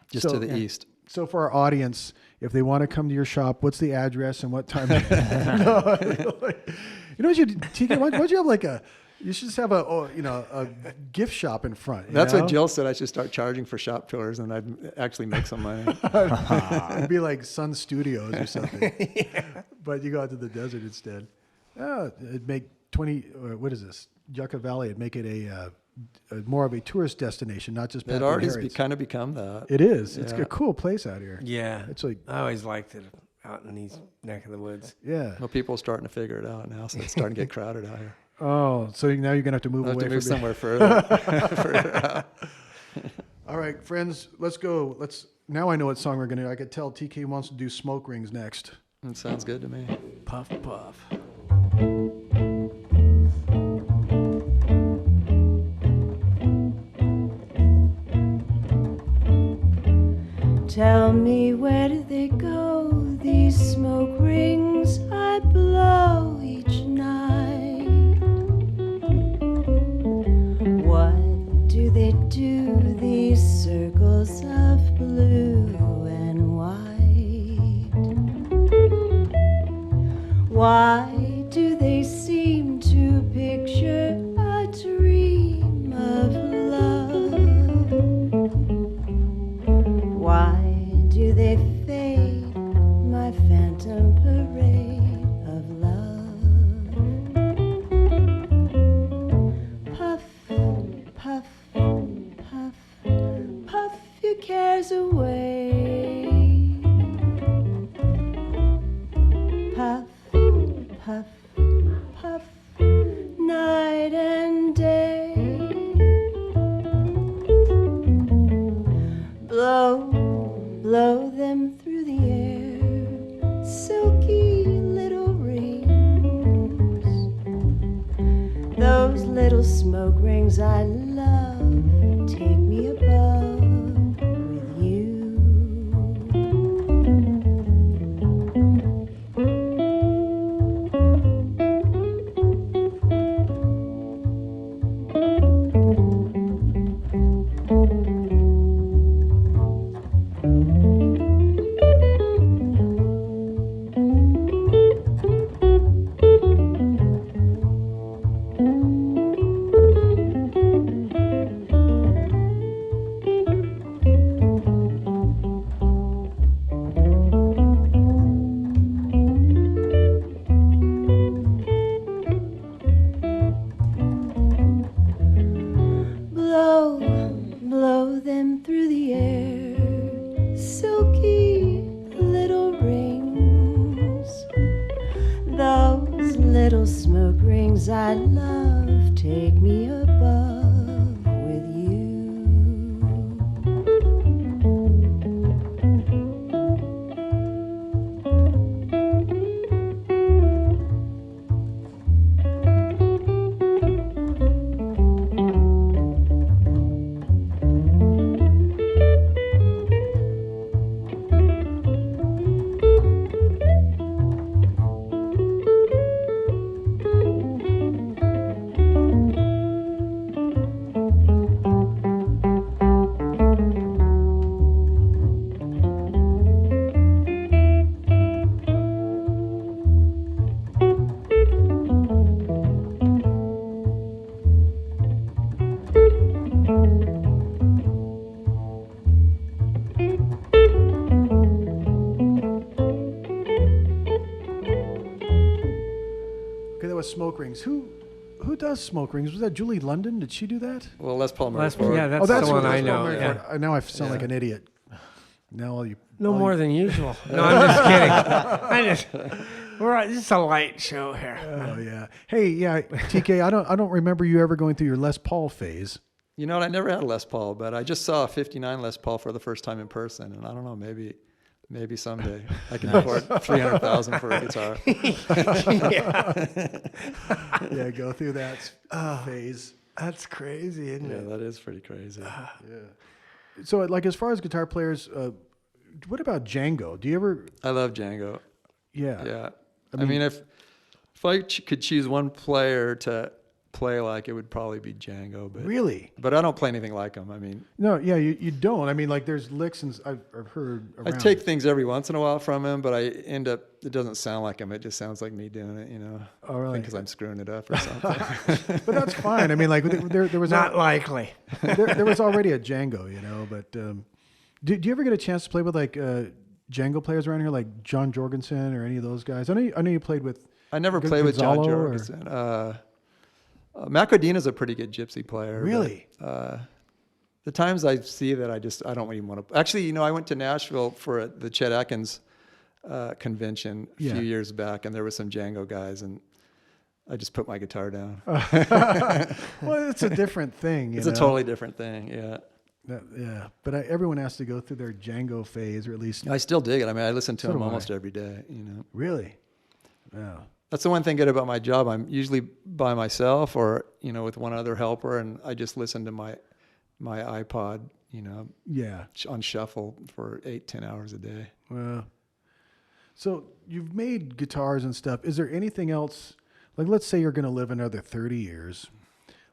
Speaker 4: just
Speaker 1: So-
Speaker 4: to the
Speaker 1: yeah.
Speaker 4: east.
Speaker 1: So for our audience, if they want to come to your shop, what's the address and what time? No, what you TK? Why don't you have you should just have a gift shop in front.
Speaker 4: That's what Jill said. I should start charging for shop tours, and I'd actually make some money.
Speaker 1: It'd be like Sun Studios or something. But you go out to the desert instead. It'd make what is this? Yucca Valley, and make it a more of a tourist destination, not just.
Speaker 4: It already kind of become that.
Speaker 1: It is. It's
Speaker 4: Yeah.
Speaker 1: a cool place out here.
Speaker 2: Yeah.
Speaker 1: It's like,
Speaker 2: I always liked it out in these neck of the woods.
Speaker 1: yeah.
Speaker 4: Well, people are starting to figure it out now, so it's starting to get crowded out here.
Speaker 1: Oh, so now you're gonna have to move
Speaker 4: I have
Speaker 1: away
Speaker 4: to move
Speaker 1: from
Speaker 4: somewhere further. Further out.
Speaker 1: All right, friends, let's go. Now I know what song we're gonna do. I could tell TK wants to do Smoke Rings next.
Speaker 4: It sounds good to me.
Speaker 2: Puff, puff.
Speaker 5: Tell me, where do they go, these smoke rings I blow each night? What do they do, these circles of blue and white? Why do they seem to picture a dream of love? Why do they fade my phantom parade of love? Puff, puff, puff, puff your cares away. Puff, puff, puff, night and day. Blow, blow them through the air, silky little rings. Those little smoke rings I love, take me above with you. Blow, blow them through the air, silky little rings. Those little smoke rings I love, take me above with you.
Speaker 1: Okay, that was Smoke Rings. Who does Smoke Rings? Was that Julie London? Did she do that?
Speaker 4: Well, Les Paul
Speaker 2: Les-
Speaker 4: Murray.
Speaker 2: yeah, that's the one I
Speaker 1: Paul
Speaker 2: know.
Speaker 1: Murray
Speaker 2: Yeah.
Speaker 1: Ford. Now I sound like
Speaker 4: Yeah.
Speaker 1: an idiot. Now all you
Speaker 2: No
Speaker 1: all
Speaker 2: more
Speaker 1: you-
Speaker 2: than usual. No, I'm just kidding. This is a light show here.
Speaker 1: Oh yeah. Hey, yeah, TK. I don't remember you ever going through your Les Paul phase.
Speaker 4: You know what? I never had a Les Paul, but I just saw a 59 Les Paul for the first time in person, and I don't know, maybe someday I can afford $300,000 for a guitar.
Speaker 1: Yeah, go through that phase.
Speaker 2: That's crazy, isn't
Speaker 4: Yeah,
Speaker 2: it?
Speaker 4: that is pretty crazy.
Speaker 1: So, like, as far as guitar players, what about Django? Do you ever?
Speaker 4: I love Django.
Speaker 1: Yeah.
Speaker 4: Yeah. I mean, if I could choose one player to play like, it would probably be Django. But
Speaker 1: Really?
Speaker 4: But I don't play anything like him. I mean,
Speaker 1: No. Yeah, you don't. I mean, like, there's licks and I've heard.
Speaker 4: I
Speaker 1: Around.
Speaker 4: take things every once in a while from him, but I end up, it doesn't sound like him. It just sounds like me doing it, you know.
Speaker 1: Oh, really?
Speaker 4: Because I'm screwing it up or something.
Speaker 1: But that's fine. I mean, like, there was
Speaker 2: Not likely.
Speaker 1: there was already a Django, you know. But do you ever get a chance to play with like Django players around here, like John Jorgensen or any of those guys? I know you played with.
Speaker 4: I never played with John
Speaker 1: Gonzalo, or-
Speaker 4: Jorgensen. Macadina's a pretty good gypsy player. but,
Speaker 1: Really?
Speaker 4: the times I see that, I don't even want to. Actually, I went to Nashville for the Chet Atkins convention a
Speaker 1: Yeah.
Speaker 4: few years back, and there were some Django guys, and I just put my guitar down.
Speaker 1: Well, it's a different thing.
Speaker 4: It's a totally different thing, yeah.
Speaker 1: Yeah, but everyone has to go through their Django phase, or at least
Speaker 4: I still dig it. I mean, I listen to
Speaker 1: So
Speaker 4: them
Speaker 1: do I.
Speaker 4: almost every day,
Speaker 1: really. Yeah.
Speaker 4: That's the one thing good about my job. I'm usually by myself or, with one other helper, and I just listen to my iPod,
Speaker 1: Yeah.
Speaker 4: on shuffle for 8-10 hours a day.
Speaker 1: Well, so you've made guitars and stuff. Is there anything else? Like, let's say you're going to live another 30 years.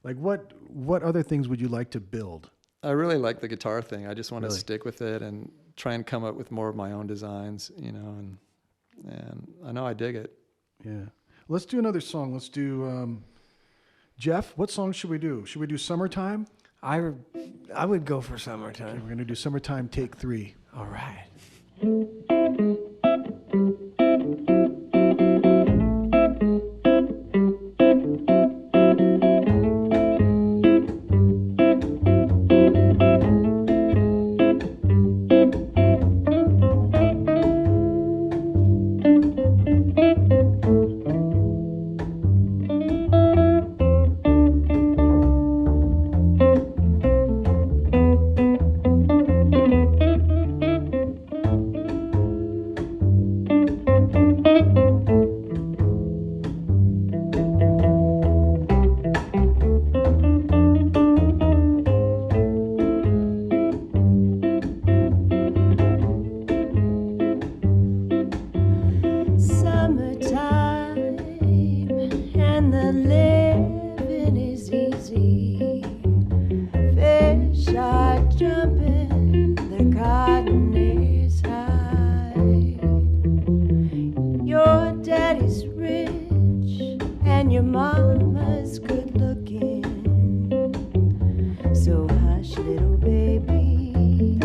Speaker 1: Like, what other things would you like to build?
Speaker 4: I really like the guitar thing. I just want
Speaker 1: Really?
Speaker 4: to stick with it and try and come up with more of my own designs, and I know I dig it.
Speaker 1: Yeah. Let's do another song. Let's do, Jeff, what song should we do? Should we do Summertime?
Speaker 2: I would go for
Speaker 1: Okay,
Speaker 2: Summertime.
Speaker 1: we're going to do Summertime, take 3.
Speaker 2: All right.
Speaker 5: Summertime and the living is easy. Fish are jumping, the cotton is high. Your daddy's rich and your mama's good looking. So hush, little baby,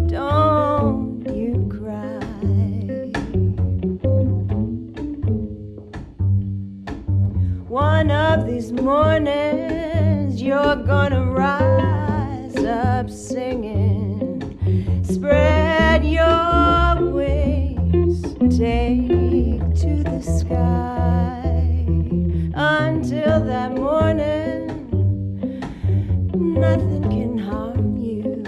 Speaker 5: don't you cry. One of these mornings you're gonna rise up singing. Spread your wings, take to the sky. Until that morning, nothing can harm you.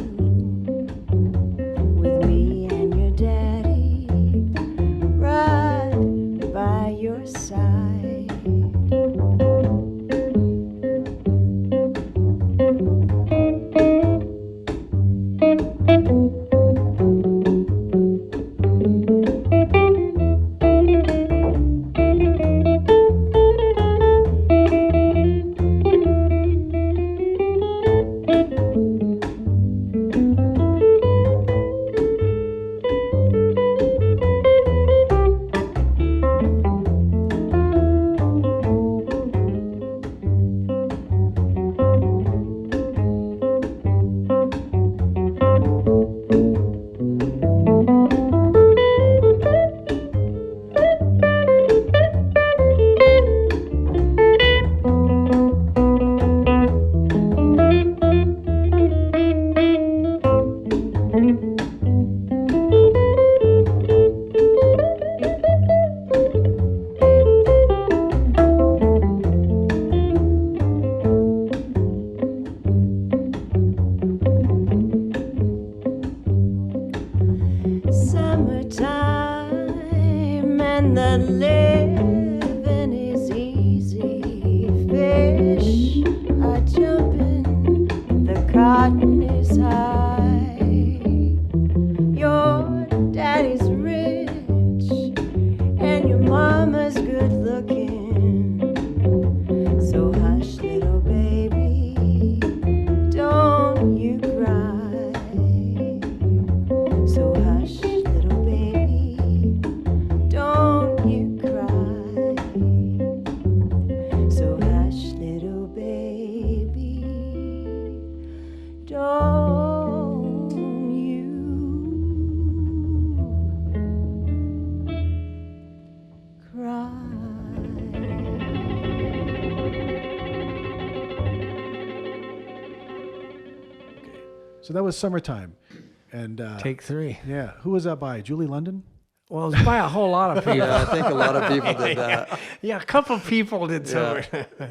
Speaker 5: With me and your daddy right by your side.
Speaker 1: So that was Summertime. And
Speaker 2: Take 3.
Speaker 1: yeah, who was that by? Julie London?
Speaker 2: Well, it was by a whole lot of people.
Speaker 4: Yeah, I think a lot of people did that.
Speaker 2: Yeah, a couple people did Summer.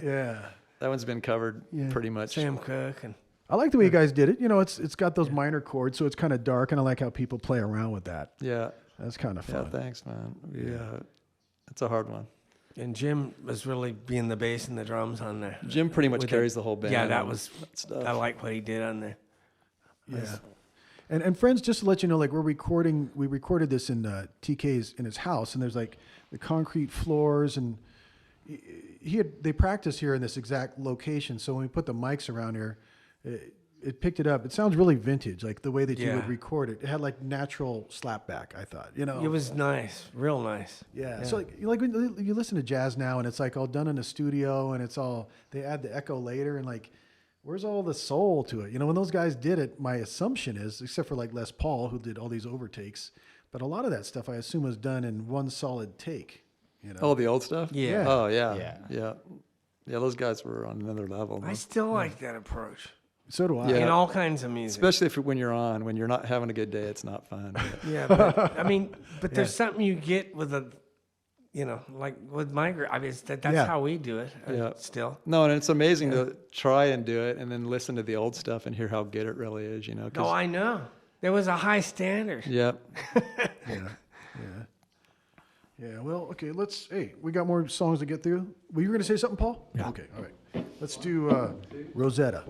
Speaker 1: Yeah.
Speaker 4: That one's been covered pretty much.
Speaker 2: Sam Cooke and
Speaker 1: I like the way you guys did it. You know, it's got those minor chords, so it's kind of dark, and I like how people play around with that.
Speaker 4: Yeah.
Speaker 1: That's kind of
Speaker 4: Yeah,
Speaker 1: fun.
Speaker 4: thanks, man. It's a hard one.
Speaker 2: and Jim was really being the bass and the drums on there.
Speaker 4: Jim pretty much
Speaker 2: With
Speaker 4: carries the whole band.
Speaker 2: Yeah, that
Speaker 4: and
Speaker 2: was.
Speaker 4: stuff.
Speaker 2: I like what he did on there.
Speaker 1: Yeah. And friends, just to let you know, like we recorded this in TK's in his house, and there's like the concrete floors, and they practice here in this exact location. So when we put the mics around here, it picked it up. It sounds really vintage, like the way that you would record it. It had like natural slapback, I thought. You know,
Speaker 2: It was nice, real nice.
Speaker 1: yeah. So like when you listen to jazz now, and it's like all done in a studio, and it's all they add the echo later, and like. Where's all the soul to it? You know, when those guys did it, my assumption is, except for like Les Paul, who did all these overtakes, but a lot of that stuff I assume was done in one solid take. You know?
Speaker 4: Oh, the old stuff?
Speaker 2: Yeah.
Speaker 4: Oh, yeah.
Speaker 3: Yeah.
Speaker 4: Yeah. Yeah, those guys were on another level.
Speaker 2: I still like that approach
Speaker 1: So do I.
Speaker 4: Yeah.
Speaker 2: in all kinds of music.
Speaker 4: Especially when you're not having a good day, it's not fun.
Speaker 2: Yeah, but, I mean, but there's something you get with a, you know, like with my group. I mean, that's
Speaker 1: Yeah.
Speaker 2: how we do it.
Speaker 4: Yeah.
Speaker 2: Still.
Speaker 4: No, and it's amazing to try and do it and then listen to the old stuff and hear how good it really is, you know. 'cause-
Speaker 2: No, I know. There was a high standard.
Speaker 4: Yep.
Speaker 1: Yeah. Well, okay. Hey, we got more songs to get through. Were you going to say something, Paul?
Speaker 3: Yeah.
Speaker 1: Okay. All right. Let's do Rosetta.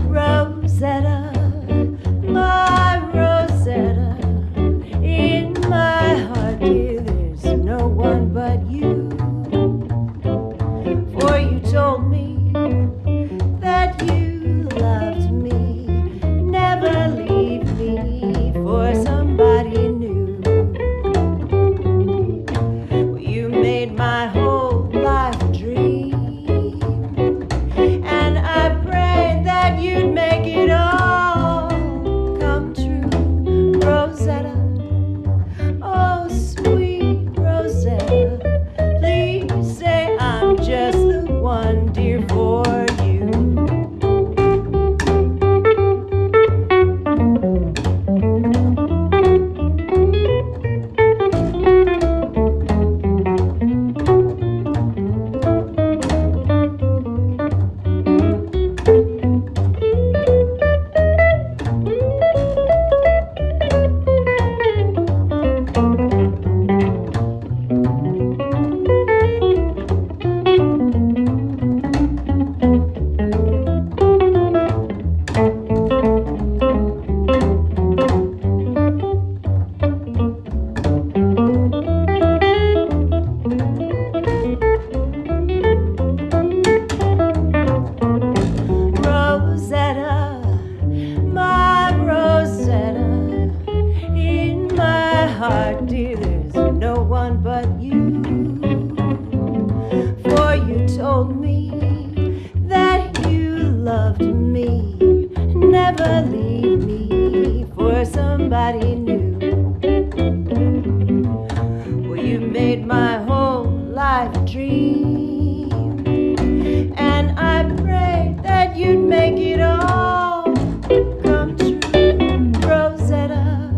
Speaker 5: Rosetta, my Rosetta, in my heart, dear, there's no one but you. For you told me that you loved me, never leave me for somebody new. Well, you made my whole life a dream, and I prayed that you'd make it all come true. Rosetta, oh sweet Rosetta, please say I'm just the one, dear, for you. Rosetta, my Rosetta, in my heart, dear, there's no one but you. For you told me that you loved me, never leave me for somebody new. Well, you made my whole life a dream, and I prayed that you'd make it all come true. Rosetta,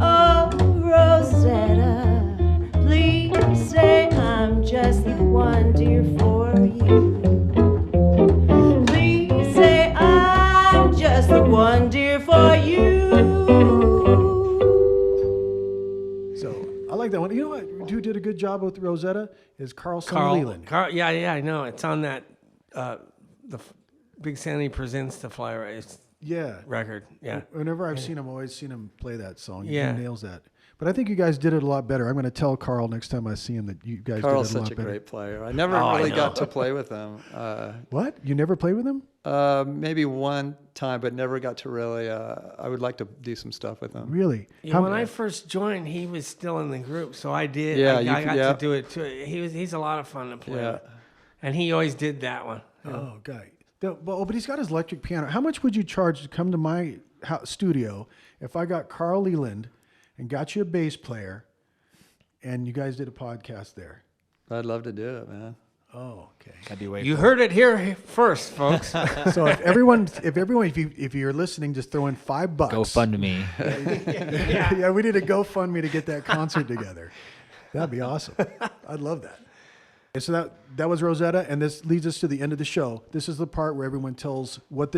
Speaker 5: oh Rosetta, please say I'm just the one, dear, for you. Please say I'm just the one, dear, for you.
Speaker 1: So I like that one. You know what? Who did a good job with Rosetta is Carlson Leland.
Speaker 2: Yeah, I know. It's on that. The Big Sandy presents the Fly Right.
Speaker 1: Yeah.
Speaker 2: record. Yeah.
Speaker 1: Whenever I've seen him, I've always seen him play that song.
Speaker 2: Yeah.
Speaker 1: He nails that. But I think you guys did it a lot better. I'm going to tell Carl next time I see him that you guys
Speaker 4: Carl's
Speaker 1: did it a lot
Speaker 4: such a
Speaker 1: better.
Speaker 4: great player. I never
Speaker 2: I
Speaker 4: really
Speaker 2: know.
Speaker 4: got to play with him.
Speaker 1: What? You never played with him?
Speaker 4: Maybe one time, but never got to really. I would like to do some stuff with him.
Speaker 1: Really?
Speaker 2: Yeah, when I first joined, he was still in the group, so I did.
Speaker 4: Yeah,
Speaker 2: I got
Speaker 4: yeah.
Speaker 2: to do it too. He's a lot of fun to play
Speaker 4: Yeah.
Speaker 2: with, and he always did that one.
Speaker 1: Oh, guy. But he's got his electric piano. How much would you charge to come to my studio if I got Carl Leland and got you a bass player, and you guys did a podcast there?
Speaker 4: I'd love to do it, man.
Speaker 1: Oh, okay.
Speaker 3: That'd be way
Speaker 2: You
Speaker 3: cool.
Speaker 2: heard it here first, folks.
Speaker 1: So if you're listening, just throw in $5.
Speaker 3: GoFundMe.
Speaker 1: Yeah, we need a GoFundMe to get that concert together. That'd be awesome. I'd love that. And so that was Rosetta, and this leads us to the end of the show. This is the part where everyone tells what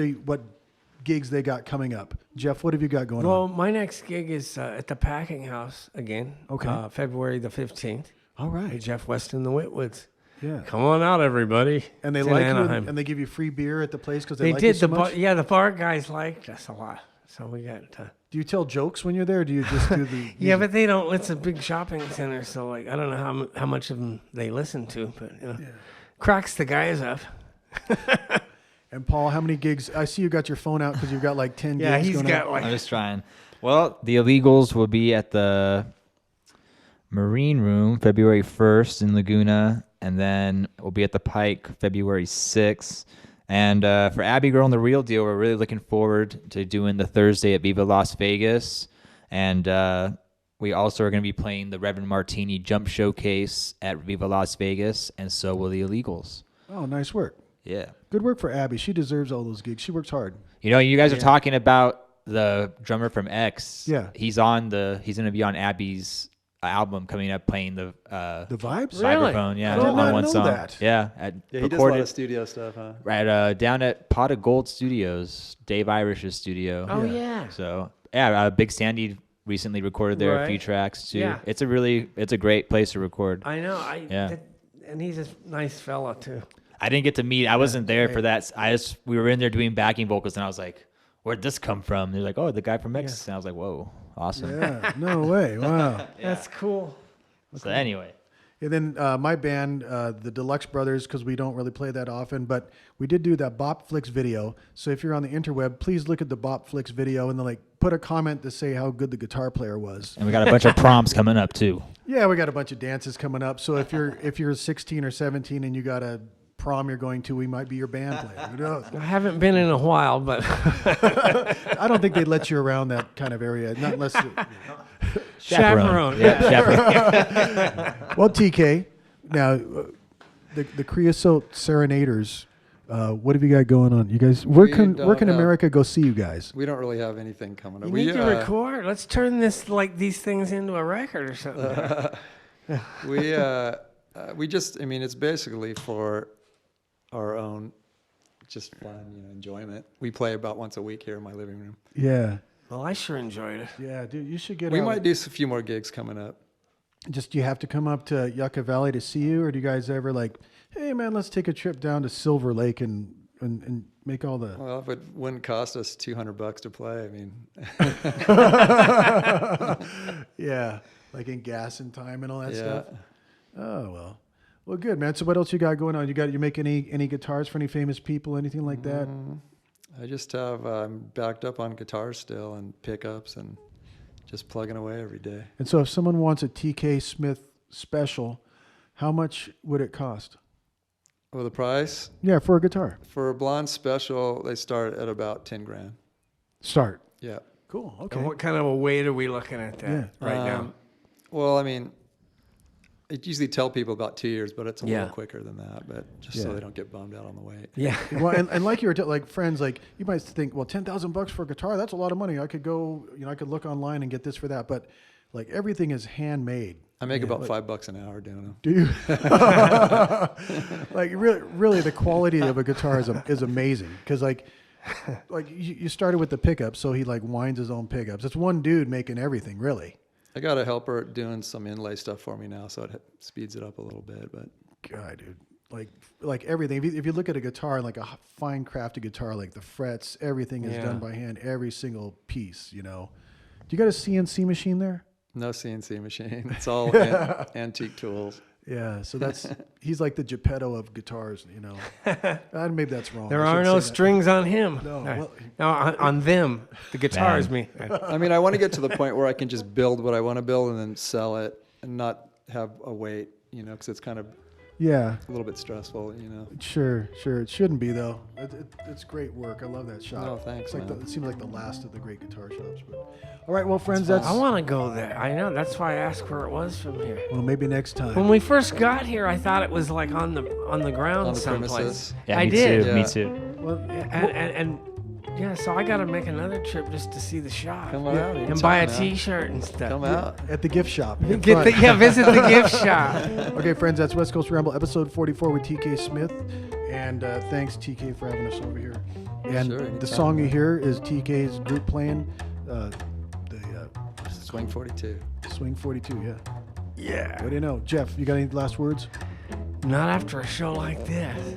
Speaker 1: gigs they got coming up. Jeff, what have you got going
Speaker 2: Well,
Speaker 1: on?
Speaker 2: my next gig is at the Packing House again.
Speaker 1: Okay.
Speaker 2: February the 15th.
Speaker 1: All
Speaker 2: With
Speaker 1: right.
Speaker 2: Jeff West and the Whitwoods.
Speaker 1: Yeah.
Speaker 2: Come on out, everybody.
Speaker 1: And they
Speaker 2: It's in
Speaker 1: like you,
Speaker 2: Anaheim.
Speaker 1: and they give you free beer at the place because they
Speaker 2: They
Speaker 1: like
Speaker 2: did.
Speaker 1: you so
Speaker 2: The
Speaker 1: much?
Speaker 2: the bar guys liked us a lot, so we got.
Speaker 1: Do you tell jokes when you're there? Or do you just do the?
Speaker 2: Yeah, but they don't. It's a big shopping center, so like I don't know how much of them they listen to, but cracks the guys up.
Speaker 1: And Paul, how many gigs? I see you got your phone out because you've got like 10
Speaker 2: Yeah,
Speaker 1: gigs
Speaker 2: he's
Speaker 1: going
Speaker 2: got
Speaker 1: on.
Speaker 2: like
Speaker 3: I'm just trying. Well, the Illegals will be at the Marine Room February 1st in Laguna, and then we'll be at the Pike February 6th. And for Abby Girl and The Real Deal, we're really looking forward to doing the Thursday at Viva Las Vegas. And we also are going to be playing the Reverend Martini Jump Showcase at Viva Las Vegas, and so will the Illegals.
Speaker 1: Oh, nice work.
Speaker 3: Yeah.
Speaker 1: Good work for Abby. She deserves all those gigs. She works hard.
Speaker 3: You know, you guys are talking about the drummer from X.
Speaker 1: Yeah.
Speaker 3: He's going to be on Abby's album coming up, playing the
Speaker 1: Vibes?
Speaker 3: Cyberphone. Yeah,
Speaker 1: I did
Speaker 3: on
Speaker 1: not
Speaker 3: one
Speaker 1: know
Speaker 3: song.
Speaker 1: that.
Speaker 3: Yeah,
Speaker 4: Yeah, he does a lot
Speaker 3: recorded
Speaker 4: of studio stuff, huh?
Speaker 3: right down at Pot of Gold Studios, Dave Irish's studio.
Speaker 2: oh yeah.
Speaker 3: So yeah, Big Sandy recently recorded there a few
Speaker 2: Right.
Speaker 3: tracks too.
Speaker 2: Yeah.
Speaker 3: It's a great place to record.
Speaker 2: I know.
Speaker 3: Yeah.
Speaker 2: And he's a nice fella too.
Speaker 3: I didn't get to meet. I wasn't there for that. We were in there doing backing vocals, and I was like, "Where'd this come from?" They're like, "Oh, the guy from X." And I was like, "Whoa, awesome."
Speaker 1: Yeah, no way. Wow.
Speaker 2: That's cool.
Speaker 3: So anyway,
Speaker 1: And then my band, the Deluxe Brothers, because we don't really play that often, but we did do that Bop Flicks video. So if you're on the interweb, please look at the Bop Flicks video and then put a comment to say how good the guitar player was.
Speaker 3: and we got a bunch of proms coming up too.
Speaker 1: Yeah, we got a bunch of dances coming up. So if you're 16 or 17 and you got a prom you're going to, we might be your band player. Who knows?
Speaker 2: I haven't been in a while, but
Speaker 1: I don't think they'd let you around that kind of area, not unless.
Speaker 2: chaperone.
Speaker 3: Yeah, chaperone.
Speaker 1: Well, TK, now the Creosote Serenaders. What have you got going on? You guys, where can America go see you guys?
Speaker 4: We don't really have anything coming up.
Speaker 2: You need to record. Let's turn these things into a record or something.
Speaker 4: We just, I mean, it's basically for our own, just fun, enjoyment. We play about once a week here in my living room.
Speaker 1: Yeah,
Speaker 2: Well, I sure enjoyed it.
Speaker 1: yeah, dude, you should get.
Speaker 4: We
Speaker 1: out.
Speaker 4: might do a few more gigs coming up.
Speaker 1: Just you have to come up to Yucca Valley to see you, or do you guys ever hey man, let's take a trip down to Silver Lake and make all the.
Speaker 4: Well, if it wouldn't cost us $200 to play, I mean,
Speaker 1: Yeah, like in gas and time and all that
Speaker 4: yeah.
Speaker 1: stuff. Oh well, good man. So what else you got going on? You make any guitars for any famous people, anything like that?
Speaker 4: I just have, I'm backed up on guitars still and pickups and just plugging away every day.
Speaker 1: And so if someone wants a TK Smith special, how much would it cost?
Speaker 4: Well, the price
Speaker 1: Yeah, for a guitar.
Speaker 4: for a blonde special, they start at about 10 grand.
Speaker 1: Start.
Speaker 4: Yeah.
Speaker 1: Cool. Okay.
Speaker 2: And what kind of a weight are we looking at that
Speaker 1: Yeah.
Speaker 2: right now?
Speaker 4: Well, I mean, I usually tell people about 2 years, but it's a
Speaker 2: Yeah.
Speaker 4: little quicker than that. But just
Speaker 1: Yeah.
Speaker 4: so they don't get bummed out on the weight.
Speaker 2: Yeah.
Speaker 1: Well, and like you were friends, you might think, well, $10,000 for a guitar, that's a lot of money. I could go, I could look online and get this for that. But everything is handmade.
Speaker 4: I make about $5 an hour doing them.
Speaker 1: Do you? Really, the quality of a guitar is amazing because you started with the pickup, so he winds his own pickups. It's one dude making everything, really.
Speaker 4: I got a helper doing some inlay stuff for me now, so it speeds it up a little bit. But
Speaker 1: God, dude. like everything. If you look at a guitar, like a fine crafted guitar, like the frets, everything is done by hand, every single piece, you know. Do you got a CNC machine there?
Speaker 4: No CNC machine. It's all antique tools.
Speaker 1: Yeah, so he's like the Geppetto of guitars, you know. Maybe that's wrong.
Speaker 2: There
Speaker 1: I
Speaker 2: are
Speaker 1: shouldn't
Speaker 2: no
Speaker 1: say that.
Speaker 2: strings on him.
Speaker 1: No,
Speaker 2: No,
Speaker 1: well-
Speaker 2: no, on them. The guitars, me.
Speaker 4: I mean, I want to get to the point where I can just build what I want to build and then sell it and not have a wait, you know, because it's kind of
Speaker 1: Yeah,
Speaker 4: a little bit stressful, you know.
Speaker 1: sure. It shouldn't be though. It's great work. I love that shop.
Speaker 4: Oh, thanks,
Speaker 1: It's like
Speaker 4: man.
Speaker 1: it seems like the last of the great guitar shops. But all right, well, friends, that's
Speaker 2: I want to go there. I know. That's why I asked where it was from here.
Speaker 1: well, maybe next time.
Speaker 2: When we first got here, I thought it was like on the ground
Speaker 4: On the
Speaker 2: someplace.
Speaker 4: premises.
Speaker 3: Yeah,
Speaker 2: I
Speaker 3: me
Speaker 2: did.
Speaker 3: too. Me
Speaker 4: Yeah.
Speaker 3: too.
Speaker 1: Well,
Speaker 2: And yeah, so I got to make another trip just to see the shop
Speaker 4: Come on out.
Speaker 2: and buy a
Speaker 4: anytime, man.
Speaker 2: T-shirt and stuff.
Speaker 4: Come out.
Speaker 1: at the gift shop. in
Speaker 2: Get
Speaker 1: front.
Speaker 2: visit the gift shop.
Speaker 1: Okay, friends, that's West Coast Ramble, episode 44 with TK Smith. And thanks, TK, for having us over here. And
Speaker 4: Sure,
Speaker 1: the
Speaker 4: anytime,
Speaker 1: song you
Speaker 4: man.
Speaker 1: hear is TK's group playing the
Speaker 4: Swing 42.
Speaker 1: Swing 42, yeah.
Speaker 2: Yeah.
Speaker 1: What do you know? Jeff, you got any last words?
Speaker 2: Not after a show like this.